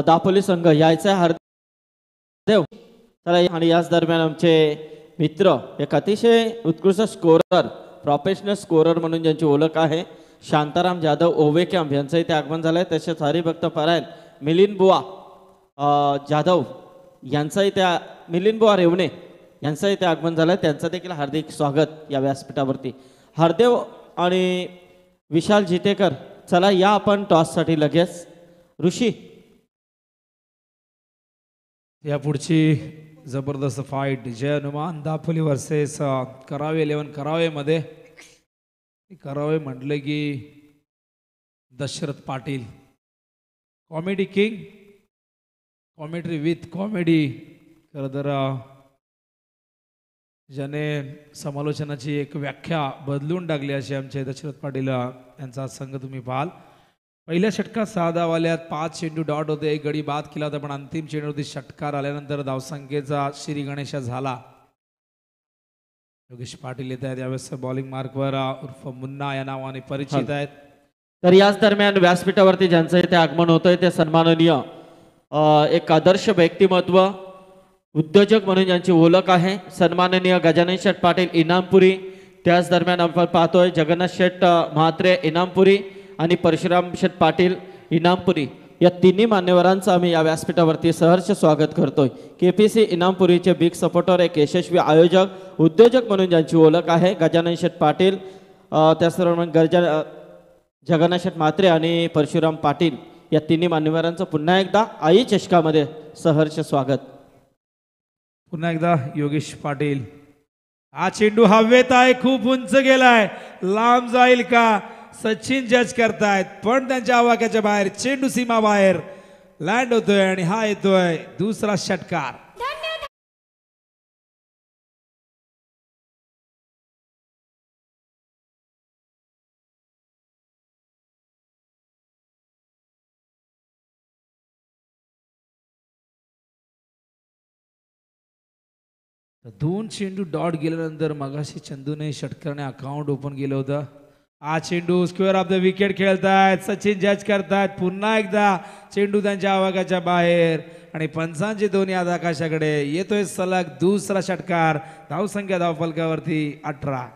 दापोली संघ यायचा हरदेव. चला आणि याच दरम्यान आमचे मित्र एक अतिशय उत्कृष्ट स्कोरर प्रोफेशनल स्कोरर म्हणून ज्यांची ओळख आहे शांताराम जाधव ओवे कॅम्प यांचं इथे आगमन झालं आहे. तसेच हरिभक्त परायण मिलिंद बुवा जाधव यांचं इथे मिलिंद बुवा रेवणे यांचं इथे आगमन झालं आहे. त्यांचं देखील हार्दिक स्वागत या व्यासपीठावरती. हरदेव आणि विशाल जितेकर चला या आपण टॉससाठी लगेच. ऋषी या पुढची जबरदस्त फाईट जय हनुमान दापोली वर्सेस करावे 11 करावेमध्ये. करावे म्हटलं की Dashrath Patil comedy king comedy with comedy. खरं तर ज्याने समालोचनाची एक व्याख्या बदलून टाकली अशी आमचे दशरथ पाटील यांचा संघ तुम्ही पाहाल. पहिल्या षटकात 6 धावाल्यात 5 चेंडू डॉट होते, एक गडी बाद केला होता, पण अंतिम चेंडूवरती षटकार आल्यानंतर धावसंख्येचा श्री गणेशा झाला. योगेश पाटील येत आहेत यावेळेस बॉलिंग मार्कवर उर्फ मुन्ना या नावाने परिचित आहेत. तर याच दरम्यान व्यासपीठावरती ज्यांचं इथे आगमन होतंय ते सन्माननीय एक आदर्श व्यक्तिमत्व उद्योजक म्हणून ज्यांची ओळख आहे सन्माननीय गजानन शेठ पाटील इनामपुरी. त्याच दरम्यान आपण पाहतोय जगन्नाथ शेठ म्हात्रे इनामपुरी आणि परशुराम शेठ पाटील इनामपुरी या तिन्ही मान्यवरांचं आम्ही या व्यासपीठावरती सहर्ष स्वागत करतोय. KPC इनामपुरीचे बिग सपोर्टर एक यशस्वी आयोजक उद्योजक म्हणून ज्यांची ओळख आहे गजानन शेठ पाटील. त्याचबरोबर जगन्नाथ शेठ म्हात्रे आणि परशुराम पाटील या तिन्ही मान्यवरांचं पुन्हा एकदा आई चषकामध्ये सहर्ष स्वागत. पुन्हा एकदा योगेश पाटील. हा चेंडू हवेत आहे, खूप उंच गेलाय, लांब जाईल का सचिन जज करतायत, पण त्यांच्या आवाक्याच्या बाहेर चेंडू सीमा बाहेर लँड होतोय आणि हा येतोय दुसरा षटकार. दोन चेंडू डॉट गेल्यानंतर मगाशी चंदूने षटकाराने अकाउंट ओपन केलं होतं. हा चेंडू स्क्वेअर ऑफ द विकेट खेळतायत, सचिन जज करतायत. पुन्हा एकदा चेंडू त्यांच्या आवाक्याच्या बाहेर आणि पंचांचे दोन्ही हात आकाशाकडे. येतोय सलग दुसरा षटकार. धावसंख्या धावफलकावरती 18.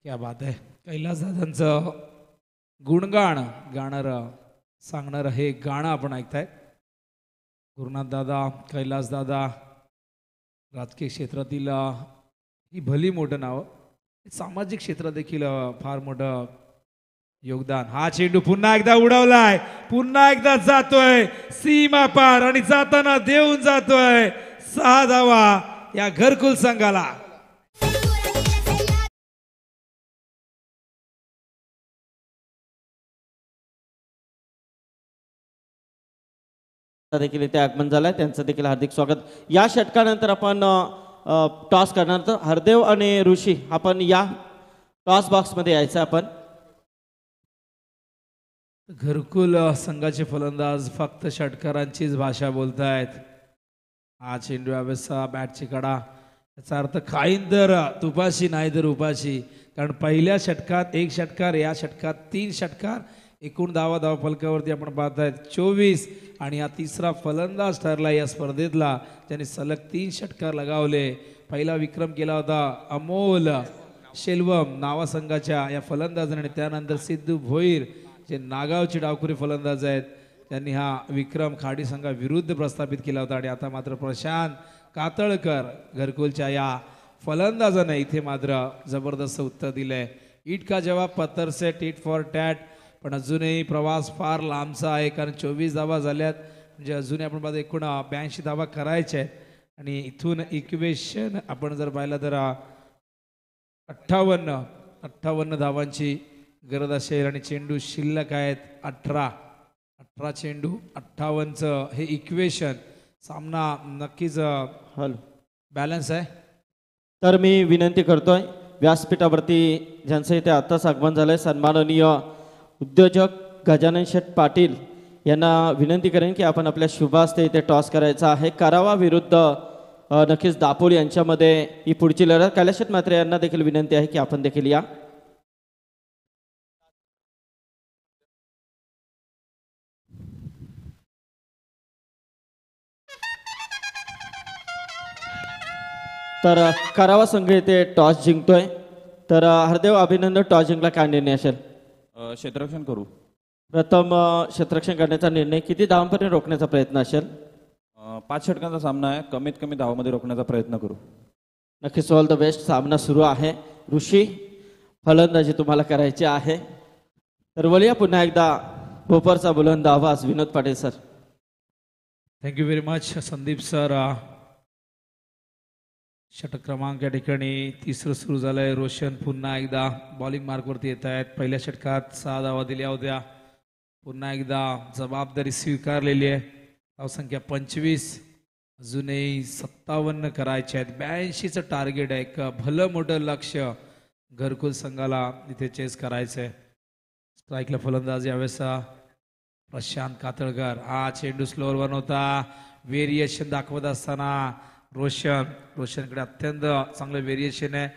क्या बात आहे. कैलास दादांचं गुणगाण गाणारं सांगणारं हे गाणं आपण ऐकताय. गुरुनाथ दादा कैलास दादा राजकीय क्षेत्रातील ही भली मोठं नाव, सामाजिक क्षेत्रात देखील फार मोठं योगदान. हा चेंडू पुन्हा एकदा उडवलाय, पुन्हा एकदा जातोय सीमा पार आणि जाताना देऊन जातोय 6 धावा या घरकुल संघाला. देखील इथे आगमन झालंय, त्यांचं देखील हार्दिक स्वागत. या षटकानंतर आपण टॉस करणार. तर हरदेव आणि ऋषी आपण या टॉस बॉक्समध्ये यायचं. आपण घरकुल संघाचे फलंदाज फक्त षटकारांचीच भाषा बोलतायत. हा चेंडू यावेळेस बॅटची कडा, याचा अर्थ खाईंदर तुपाशी नाही तर उपाशी, कारण पहिल्या षटकात 1 षटकार, या षटकात 3 षटकार, एकूण धावा फलकावरती आपण पाहतायत 24 आणि हा तिसरा फलंदाज ठरला या स्पर्धेतला ज्याने सलग 3 षटकार लगावले. पहिला विक्रम केला होता अमोल शेल्वम नावा संघाच्या या फलंदाजाने, त्यानंतर सिद्धू भोईर जे नागावचे डावखुरी फलंदाज आहेत त्यांनी हा विक्रम खाडी संघाविरुद्ध प्रस्थापित केला होता. आणि आता मात्र प्रशांत कातळकर घरकुलच्या या फलंदाजाने इथे मात्र जबरदस्त उत्तर दिलंय. इट का जवाब पत्थर से टीट फॉर टॅट, पण अजूनही प्रवास फार लांबचा आहे, कारण 24 धावा झाल्यात, म्हणजे अजूनही आपण पाहतो एकूण 82 धावा करायच्या आहेत. आणि इथून इक्वेशन आपण जर पाहिलं तर 58 धावांची गरज असेल आणि चेंडू शिल्लक आहेत 18 चेंडू 58चं हे इक्वेशन. सामना नक्कीच हॅलो बॅलन्स आहे. तर मी विनंती करतोय व्यासपीठावरती ज्यांचं इथे आत्ताच आगमन झालंय सन्माननीय उद्योजक गजानन शेठ पाटील यांना विनंती करेन की आपण आपल्या शुभ हस्ते इथे टॉस करायचा आहे. करावा विरुद्ध नक्कीच दापोली यांच्यामध्ये ही पुढची लढत. कैलास मात्र यांना देखील विनंती आहे की आपण देखील या. तर करावा संघ इथे टॉस जिंकतोय. तर हरदेव अभिनंदन, टॉस जिंकला काय निर्णय असेल? क्षेत्ररक्षण करू. प्रथम क्षेत्ररक्षण करण्याचा निर्णय, किती धावांपर्यंत रोखण्याचा प्रयत्न असेल? 5 षटकांचा सामना आहे, कमीत कमी धावामध्ये रोखण्याचा प्रयत्न करू. नक्कीच ऑल द बेस्ट. सामना सुरू आहे. ऋषी फलंदाजी तुम्हाला करायची आहे. तर वळूया पुन्हा एकदा भोपरचा बुलंद आवाज Vinod Patil sir. Thank you very much Sandeep sir. षटक क्रमांक या ठिकाणी तिसरं सुरू झालंय. रोशन पुन्हा एकदा बॉलिंग मार्कवरती येत आहेत. पहिल्या षटकात 6 धावा दिल्या होत्या, पुन्हा एकदा जबाबदारी स्वीकारलेली आहे. धावसंख्या 25, अजूनही 57 करायचे आहेत. 82चं टार्गेट आहे. एक भलं मोठं लक्ष घरकुल संघाला इथे चेस करायचं आहे. स्ट्राईकला फलंदाज यावेळेस प्रशांत कातळकर. हा चेंडू स्लोअर 1 होता. व्हेरिएशन दाखवत असताना रोशनकडे अत्यंत चांगलं व्हेरिएशन आहे.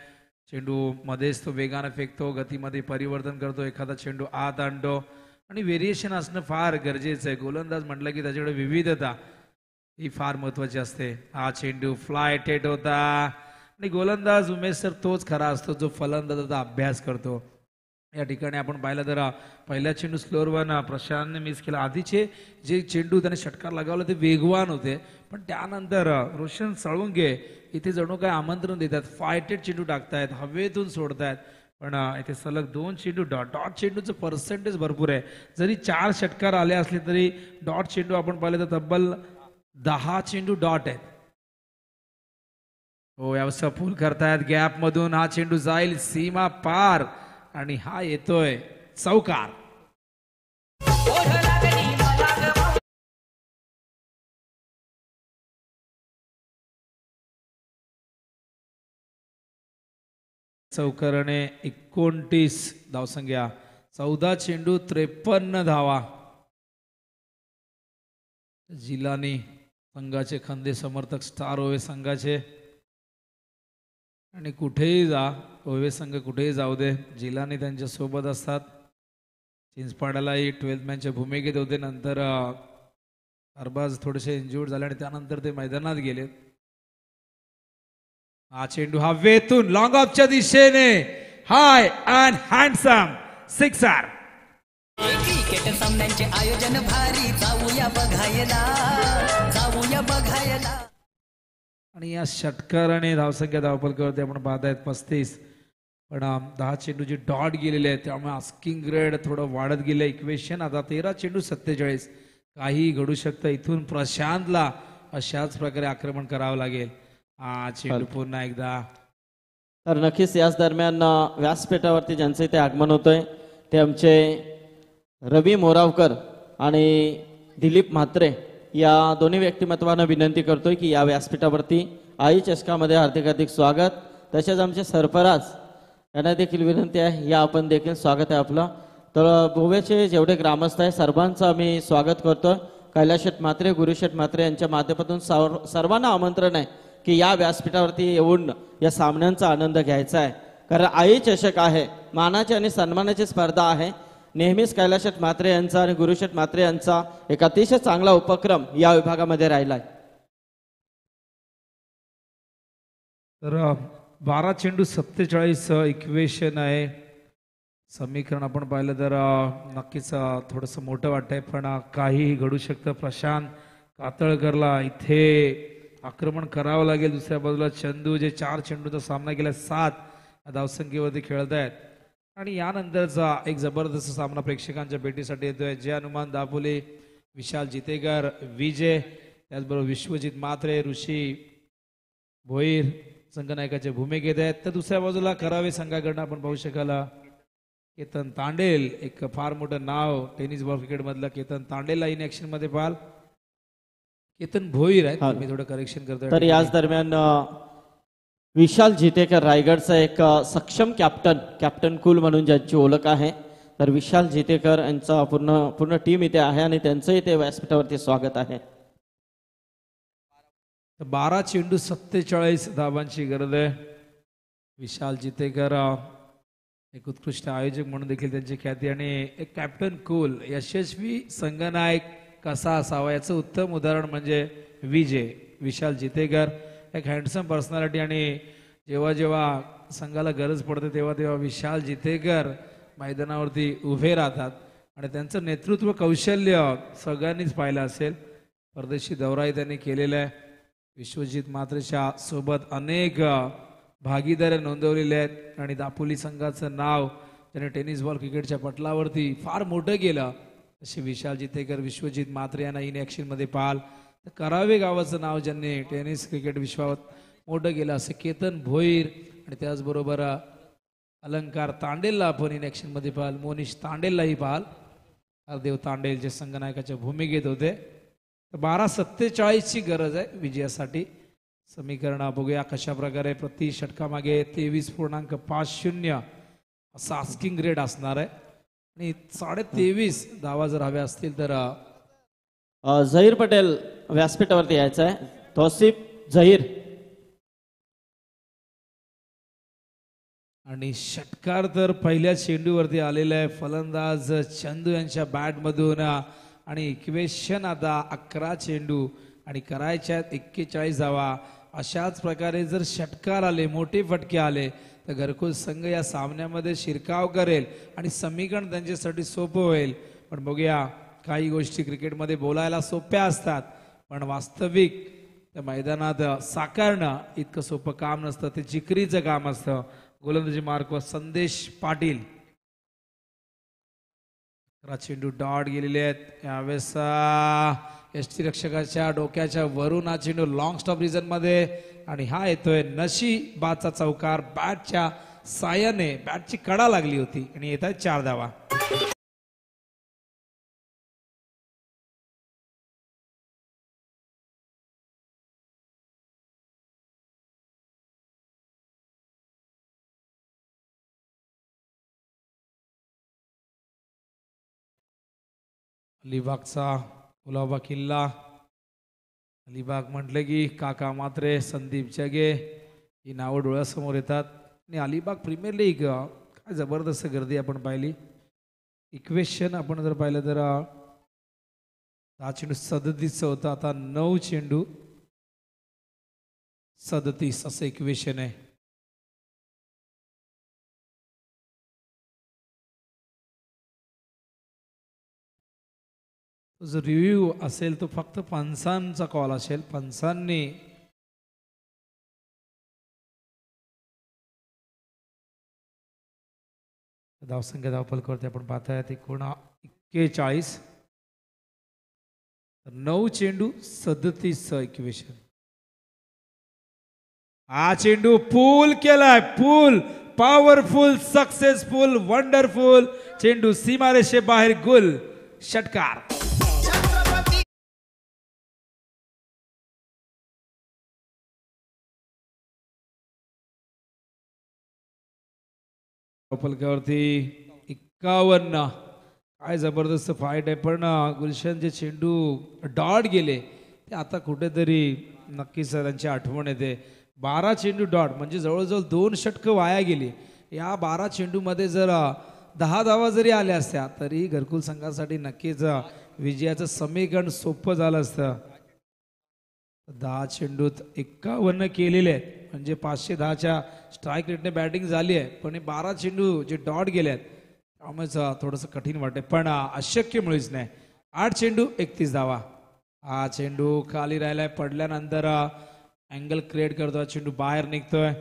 चेंडू मध्येच तो वेगानं फेकतो, गतीमध्ये परिवर्तन करतो, एखादा चेंडू आत आणतो आणि व्हेरिएशन असणं फार गरजेचं आहे. गोलंदाज म्हटलं की त्याच्याकडे विविधता ही फार महत्वाची असते. हा चेंडू फ्लाय टेट होता आणि गोलंदाज उमेश सर तोच खरा असतो जो फलंदाजाचा अभ्यास करतो. या ठिकाणी आपण पाहिलं तर पहिल्या चेंडू स्लोअर 1 प्रशांतने मिस केला. आधीचे जे चेंडू त्याने षटकार लगावला ते वेगवान होते, पण त्यानंतर रोशन साळुंके इथे जणू काय आमंत्रण देतात. फायटेड चेंडू टाकतायत, हवेतून सोडतायत, पण इथे सलग 2 चेंडू डॉट चेंडूचं पर्सेंटेज भरपूर आहे. जरी 4 षटकार आले असले तरी डॉट चेंडू आपण पाहिले तर तब्बल 10 चेंडू डॉट आहेत. हो, यावेळेस फुल करतायत गॅप मधून. हा चेंडू जाईल सीमा पार आणि हा येतोय चौकार. चौकाराने 29 धावसंख्या, 14 चेंडू 53 धावा. जिलानी संघाचे खंदे समर्थक, स्टार ओवे संघाचे, आणि कुठेही जा, ओवे संघ कुठेही जाऊ दे, जिलानी त्यांच्या सोबत असतात. चिंचपाड्यालाही 12th मॅनच्या भूमिकेत होते. नंतर अरबाज थोडेसे इंज्युर्ड झाले आणि त्यानंतर ते मैदानात गेले. हा चेंडू हवेतून लॉंग ऑफच्या दिशेने हाय अँड हँडसम सिक्सर. क्रिकेट सामन्यांचे आयोजन भारी, जाऊया बघायला. आणि या षटकाराने धावसंख्या धावफलकावरती आपण पाहतायत 35, पण 10 चेंडूची डॉट गेलेले आहेत, त्यामुळे आस्किंग ग्रेड थोडं वाढत गेलं. इक्वेशन आता 13 चेंडू 47. काही घडू शकतं. इथून प्रशांतला अशाच प्रकारे आक्रमण करावं लागेल. हा चेंडू पुन्हा एकदा. तर नक्कीच याच दरम्यान व्यासपीठावरती ज्यांचं इथे आगमन होतंय ते आमचे रवी मोरावकर आणि दिलीप म्हात्रे या दोन्ही व्यक्तिमत्वांना विनंती करतोय की या व्यासपीठावरती आई चषकामध्ये हार्दिक हार्दिक स्वागत. तसेच आमचे सरफराज यांना देखील विनंती आहे, या आपण देखील स्वागत आहे आपलं. तर गोव्याचे जेवढे ग्रामस्थ आहे सर्वांचं आम्ही स्वागत करतोय. कैलाशेठ म्हात्रे गुरुशेठ म्हात्रे यांच्या माध्यमातून सर्वांना आमंत्रण आहे की या व्यासपीठावरती येऊन या सामन्यांचा आनंद घ्यायचा आहे. कारण आई चषक आहे, मानाची आणि सन्मानाची स्पर्धा आहे. नेहमीच कैलाशेठ म्हात्रे यांचा आणि गुरुशेठ म्हात्रे यांचा एक अतिशय चांगला उपक्रम या विभागामध्ये राहिला आहे. तर 12 चेंडू 47 इक्वेशन आहे. समीकरण आपण पाहिलं तर नक्कीच थोडंसं मोठं वाटतंय, पण काहीही घडू शकतं. प्रशांत कातळकरला इथे आक्रमण करावं लागेल. दुसऱ्या बाजूला चंदू जे 4 चेंडूचा सामना केला 7 धावसंख्येवरती खेळत आहेत. आणि यानंतरचा एक जबरदस्त सामना प्रेक्षकांच्या भेटीसाठी येतोय. जय हनुमान दापोले, विशाल जितेकर, विजय, त्याचबरोबर विश्वजित म्हात्रे, ऋषी भोईर संघनायकाच्या भूमिकेत आहेत. तर दुसऱ्या बाजूला करावे संघाकडनं आपण पाहू शकाल केतन तांडेल, एक फार मोठं नाव टेनिस बॉल क्रिकेट मधलं केतन तांडेलला इन ऍक्शन मध्ये पाहाल. केतन भोईर आहेत, मी थोडं करेक्शन करतोय. तर याच दरम्यान विशाल जितेकर रायगडचा एक सक्षम कॅप्टन कूल म्हणून ज्यांची ओळख आहे. तर विशाल जितेकर यांचा पूर्ण टीम इथे आहे आणि त्यांचं इथे व्यासपीठावरती स्वागत आहे. 12 चेंडू 47 धावांची गरज आहे. विशाल जितेकर एक उत्कृष्ट आयोजक म्हणून देखील त्यांची ख्याती आणि एक कॅप्टन कूल यशस्वी संघनायक कसा असावा याचं उत्तम उदाहरण म्हणजे विजय. विशाल जितेकर एक हँडसम पर्सनॅलिटी आणि जेव्हा जेव्हा संघाला गरज पडते तेव्हा तेव्हा विशाल जितेकर मैदानावरती उभे राहतात आणि त्यांचं नेतृत्व कौशल्य सगळ्यांनीच पाहिलं असेल. परदेशी दौराही त्यांनी केलेला आहे. विश्वजित म्हात्रेच्या सोबत अनेक भागीदाऱ्या नोंदवलेल्या आहेत आणि दापोली संघाचं नाव त्याने टेनिस बॉल क्रिकेटच्या पटलावरती फार मोठं केलं. असे विशाल जितेकर, विश्वजित म्हात्रे यांना इन ऍक्शन मध्ये पाहाल. तर करावे गावाचं नाव ज्यांनी टेनिस क्रिकेट विश्वात मोठं केलं असे केतन भोईर आणि त्याचबरोबर अलंकार तांडेलला आपण इन ऍक्शन मध्ये पाहाल. मोनिश तांडेललाही पाहाल. हरदेव तांडेल जे संघनायकाच्या भूमिकेत होते. 12:47 ची गरज आहे विजयासाठी. समीकरण बघूया कशा प्रकारे. प्रति षटकामागे 23.50 असा आस्किंग रेट असणार आहे आणि 23.5 धावा जर हव्या असतील तर झहीर पटेल व्यासपीठावरती यायचं आहे. तौसिफ झहीर. आणि षटकार तर पहिल्या चेंडूवरती आलेला आहे फलंदाज चंदू यांच्या बॅट मधून. आणि इक्वेशन आता 11 चेंडू आणि करायच्या 41 धावा. अशाच प्रकारे जर षटकार आले, मोठे फटके आले तर घरकुल संघ या सामन्यामध्ये शिरकाव करेल आणि समीकरण त्यांच्यासाठी सोपं होईल. पण बघूया, काही गोष्टी क्रिकेटमध्ये बोलायला सोप्या असतात पण वास्तविक त्या मैदानात साकारणं इतकं सोपं काम नसतं. ते जिकरीचं काम असतं. गोलंदाजी मार्कवर संदेश पाटील. 11 चेंडू डॉट गेलेले आहेत. यावेळेस यष्टीरक्षकाच्या डोक्याच्या वरून हा चेंडू लॉंग स्टॉप रिजन मध्ये आणि हा येतोय नशीबाचा चौकार. बॅटच्या सायाने बॅटची कडा लागली होती आणि येत आहेत 4 धावा. अलिबागचा गुलाबा किल्ला. अलिबाग म्हटले की काका म्हात्रे, संदीप जगे ही नावं डोळ्यासमोर येतात. आणि अलिबाग प्रीमियर लीग काय जबरदस्त गर्दी आपण पाहिली. इक्वेशन आपण जर पाहिलं तर 10 चेंडू 37 होता, आता 9 चेंडू 37 असं इक्वेशन आहे. जो रिव्ह्यू असेल तो फक्त पंचांचा कॉल असेल. पंचांनी धावसंख्या धावफलकावरती आपण पाहताय 41. 9 चेंडू 37 इक्वेशन. हा चेंडू पूल केलाय. पूल पॉवरफुल, सक्सेसफुल, वंडरफुल चेंडू सीमारेषे बाहेर. गुल षटकार. फलकावरती 51. काय जबरदस्त फाईट आहे, पण गुलशन जे चेंडू डॉट गेले ते आता कुठेतरी नक्कीच त्यांची आठवण येते. 12 चेंडू डॉट म्हणजे जवळजवळ 2 षटकं वाया गेली. या 12 चेंडूमध्ये जर 10 धावा जरी आल्या असत्या तरी घरकुल संघासाठी नक्कीच विजयाचं समीकरण सोपं झालं असतं. 10 चेंडूत 51 केलेले आहेत म्हणजे 510च्या स्ट्राईक रेटने बॅटिंग झाली आहे, पण हे 12 चेंडू जे डॉट गेले आहेत त्यामुळेच थोडंसं कठीण वाटते, पण अशक्य मुळीच नाही. 8 चेंडू 31 धावा. हा चेंडू खाली राहिलाय, पडल्यानंतर अँगल क्रिएट करतोय, चेंडू बाहेर निघतोय.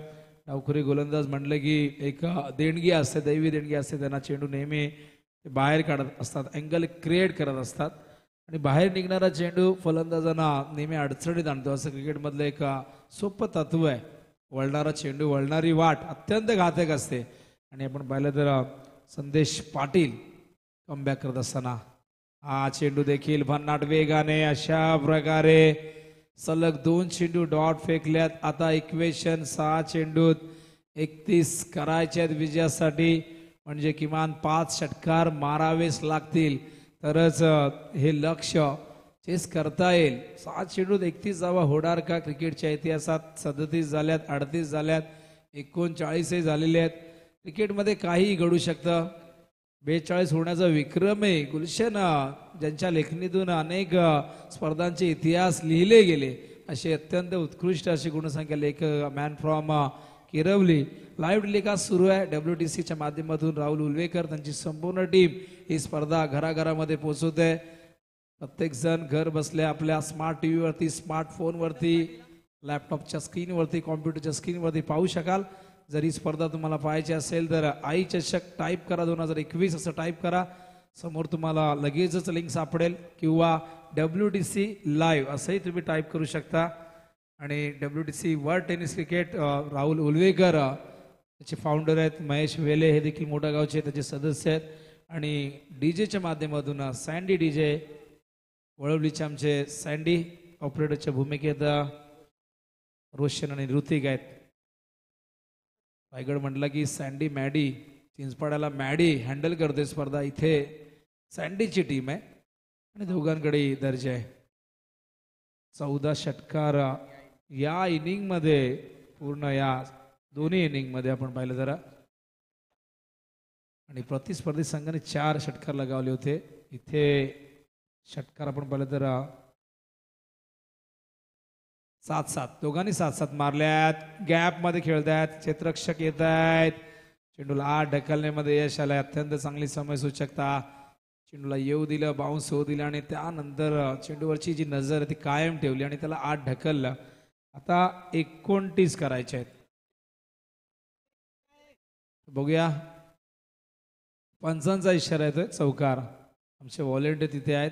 डावखुरी गोलंदाज म्हटलं की एक देणगी असते, दैवी देणगी असते, त्यांना चेंडू नेहमी बाहेर काढत असतात, अँगल क्रिएट करत असतात आणि बाहेर निघणारा चेंडू फलंदाजांना नेहमी अडचणीत आणतो. असं क्रिकेटमधलं एक सोपं तत्व आहे. वळणारा चेंडू, वळणारी वाट अत्यंत घातक असते. आणि आपण पाहिलं तर संदेश पाटील कमबॅक करत असताना हा चेंडू देखील भन्नाट वेगाने अशा प्रकारे सलग 2 चेंडू डॉट फेकल्यात. आता इक्वेशन 6 चेंडूत 31 करायचे आहेत विजयासाठी, म्हणजे किमान 5 षटकार मारावेच लागतील तरच हे लक्ष्य चेस करता येईल. 7 चेंडूत 31 धावा होणार का? क्रिकेटच्या इतिहासात 37 झाल्यात, 38 झाल्यात, 39 झालेले आहेत. क्रिकेटमध्ये काहीही घडू शकतं. 42 होण्याचा विक्रम आहे. गुलशन ज्यांच्या लेखणीतून अनेक स्पर्धांचे इतिहास लिहिले गेले असे अत्यंत उत्कृष्ट अशी गुणसंख्या लेखक मॅन फ्रॉम किरवली. लाईव्ह टेलिकास्ट सुरू आहे WTCच्या माध्यमातून. राहुल उल्वेकर त्यांची संपूर्ण टीम ही स्पर्धा घराघरामध्ये पोहोचवते. प्रत्येक जण घर बसल्या आपल्या स्मार्ट टी व्हीवरती, स्मार्टफोनवरती, लॅपटॉपच्या स्क्रीनवरती, कॉम्प्युटरच्या स्क्रीनवरती पाहू शकाल. जर ही स्पर्धा तुम्हाला पाहायची असेल तर आई चषक टाईप करा, 2021 असं टाईप करा, समोर तुम्हाला लगेचच लिंक सापडेल, किंवा WTC लाईव्ह असंही तुम्ही टाईप करू शकता. आणि WTC world tennis cricket Rahul Ulvekar त्याचे फाउंडर आहेत. महेश वेले हे देखील मोठ्या गावचे त्याचे सदस्य आहेत. आणि डीजेच्या माध्यमातून सँडी डीजे वळवलीचे आमचे सँडी ऑपरेटरच्या भूमिकेत रोशन आणि ऋतिक आहेत. रायगड म्हटलं की सँडी मॅडी, चिंचपाड्याला मॅडी हँडल करते स्पर्धा, इथे सँडीची टीम आहे आणि दोघांकडे दर्जा आहे. 14 षटकार या इनिंगमध्ये, पूर्ण या दोन्ही इनिंगमध्ये आपण पाहिलं जरा, आणि प्रतिस्पर्धी संघाने 4 षटकार लगावले होते. इथे षटकार आपण पाहिलं तर 7-7 दोघांनी 7-7 मारल्यात. गॅप मध्ये खेळतायत, क्षेत्ररक्षक येत आहेत. चेंडूला आत ढकलण्यामध्ये यश आलंय. अत्यंत चांगली समय सूचकता. चेंडूला येऊ दिलं, बाउन्स होऊ दिलं आणि त्यानंतर चेंडूवरची जी नजर आहे ती कायम ठेवली आणि त्याला आत ढकललं. आता 29 करायचे आहेत. बघूया, पंचांचा इशारा येतोय चौकार. आमचे व्हॉलेंटियर तिथे आहेत,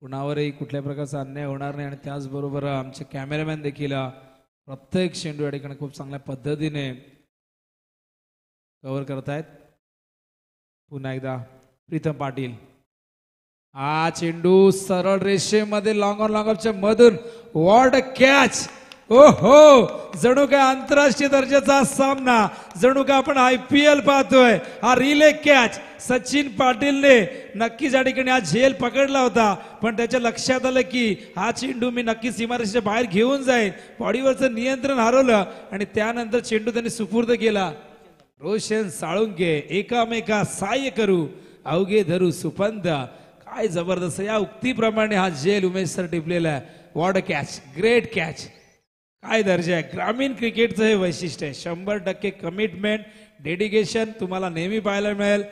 कुणावरही कुठल्या प्रकारचा अन्याय होणार नाही. आणि त्याचबरोबर आमचे कॅमेरामॅन देखील प्रत्येक चेंडू या ठिकाणी खूप चांगल्या पद्धतीने कव्हर करतायत. पुन्हा एकदा प्रीतम पाटील, हा चेंडू सरळ रेषेमध्ये लॉंग ऑन लॉंग ऑफच्या मधून, व्हॉट अ कॅच! ओ हो, जणू काय आंतरराष्ट्रीय दर्जाचा सामना, जणू काय आपण IPL पाहतोय. हा रिले कॅच सचिन पाटीलने नक्कीच या ठिकाणी हा झेल पकडला होता, पण त्याच्या लक्षात आलं की हा चेंडू मी नक्कीच सीमारेषेच्या बाहेर घेऊन जाईन. बॉडीवरचं नियंत्रण हरवलं आणि त्यानंतर चेंडू त्यांनी सुपूर्द केला. रोशन साळुंके, एकामेका सहाय्य करू अवघे धरू सुपंत. काय जबरदस्त, या उक्तीप्रमाणे हा झेल उमेश सर टिपलेला आहे. What a catch, great catch. काय दर्जा आहे. ग्रामीण क्रिकेटचं हे वैशिष्ट्य आहे. 100% कमिटमेंट, डेडिकेशन तुम्हाला नेहमी पाहायला मिळेल.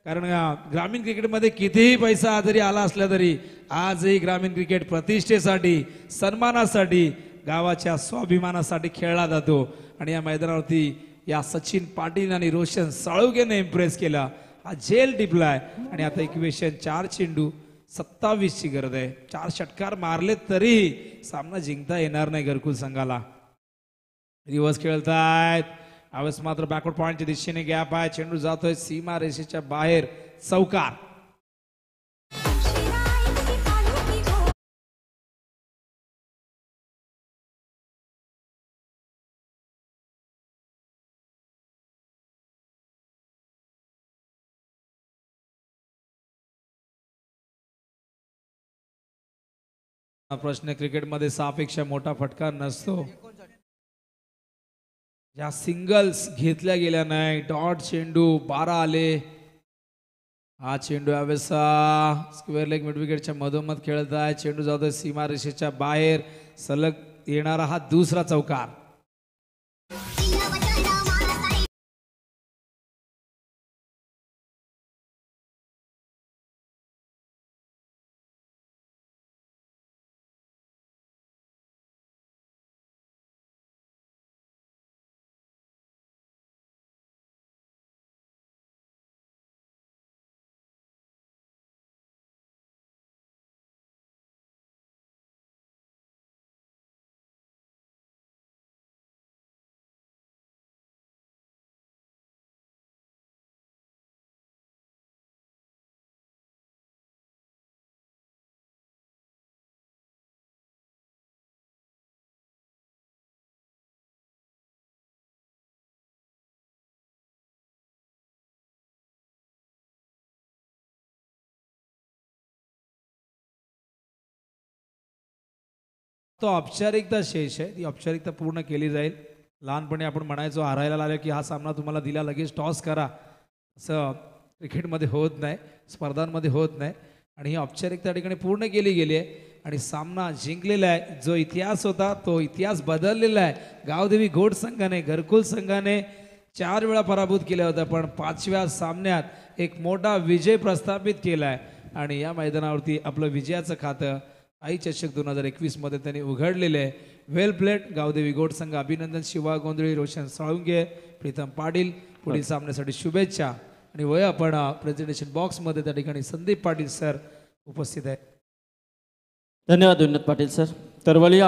कारण ग्रामीण क्रिकेटमध्ये कितीही पैसा जरी आला असला तरी आजही ग्रामीण क्रिकेट प्रतिष्ठेसाठी, सन्मानासाठी, गावाच्या स्वाभिमानासाठी खेळला जातो. आणि या मैदानावरती या सचिन पाटील आणि रोशन साळुंकेने इम्प्रेस केला. हा झेल टिपलाय आणि आता इक्वेशन 4 चेंडू 27 ची गरज आहे. 4 षटकार मारले तरी सामना जिंकता येणार नाही घरकुल संघाला. रिव्हर्स खेळतायत, यावेळेस मात्र बॅकवर्ड पॉइंटच्या दिशेने गॅप आहे. चेंडू जातोय सीमा रेषेच्या बाहेर, चौकार. हा प्रश्न क्रिकेटमध्ये 6 पेक्षा मोठा फटका नसतो. ज्या सिंगल्स घेतल्या गेल्या नाही, डॉट चेंडू 12 आले. हा चेंडू यावेळेस स्क्वेअर लेग मिड विकेटच्या मधोमध खेळत आहे. चेंडू जातोय सीमारेषेच्या बाहेर. सलग येणारा हा दुसरा चौकार. तो औपचारिकता शेष आहे. ती औपचारिकता पूर्ण केली जाईल. लहानपणी आपण म्हणायचो हारायला लागलो की हा सामना तुम्हाला दिला लगेच टॉस करा. असं क्रिकेटमध्ये होत नाही, स्पर्धांमध्ये होत नाही. आणि ही औपचारिकता ठिकाणी पूर्ण केली गेली आहे आणि सामना जिंकलेला आहे. जो इतिहास होता तो इतिहास बदललेला आहे. गावदेवी घोड संघाने, घरकुल संघाने 4 वेळा पराभूत केला होता, पण 5व्या सामन्यात एक मोठा विजय प्रस्थापित केला आहे. आणि या मैदानावरती आपलं विजयाचं खातं आई चषक 2021 मध्ये त्यांनी उघडलेले आहे. वेल प्लेट गावदेवी गोड संघ. अभिनंदन. शिवा गोंधळी, रोशन साळुंगे, प्रीतम पाटील. पुढील सामन्यासाठी शुभेच्छा. आणि वय आपण प्रेझेंटेशन बॉक्समध्ये त्या ठिकाणी संदीप पाटील सर उपस्थित आहे. धन्यवाद विनोद पाटील सर. तर वळूया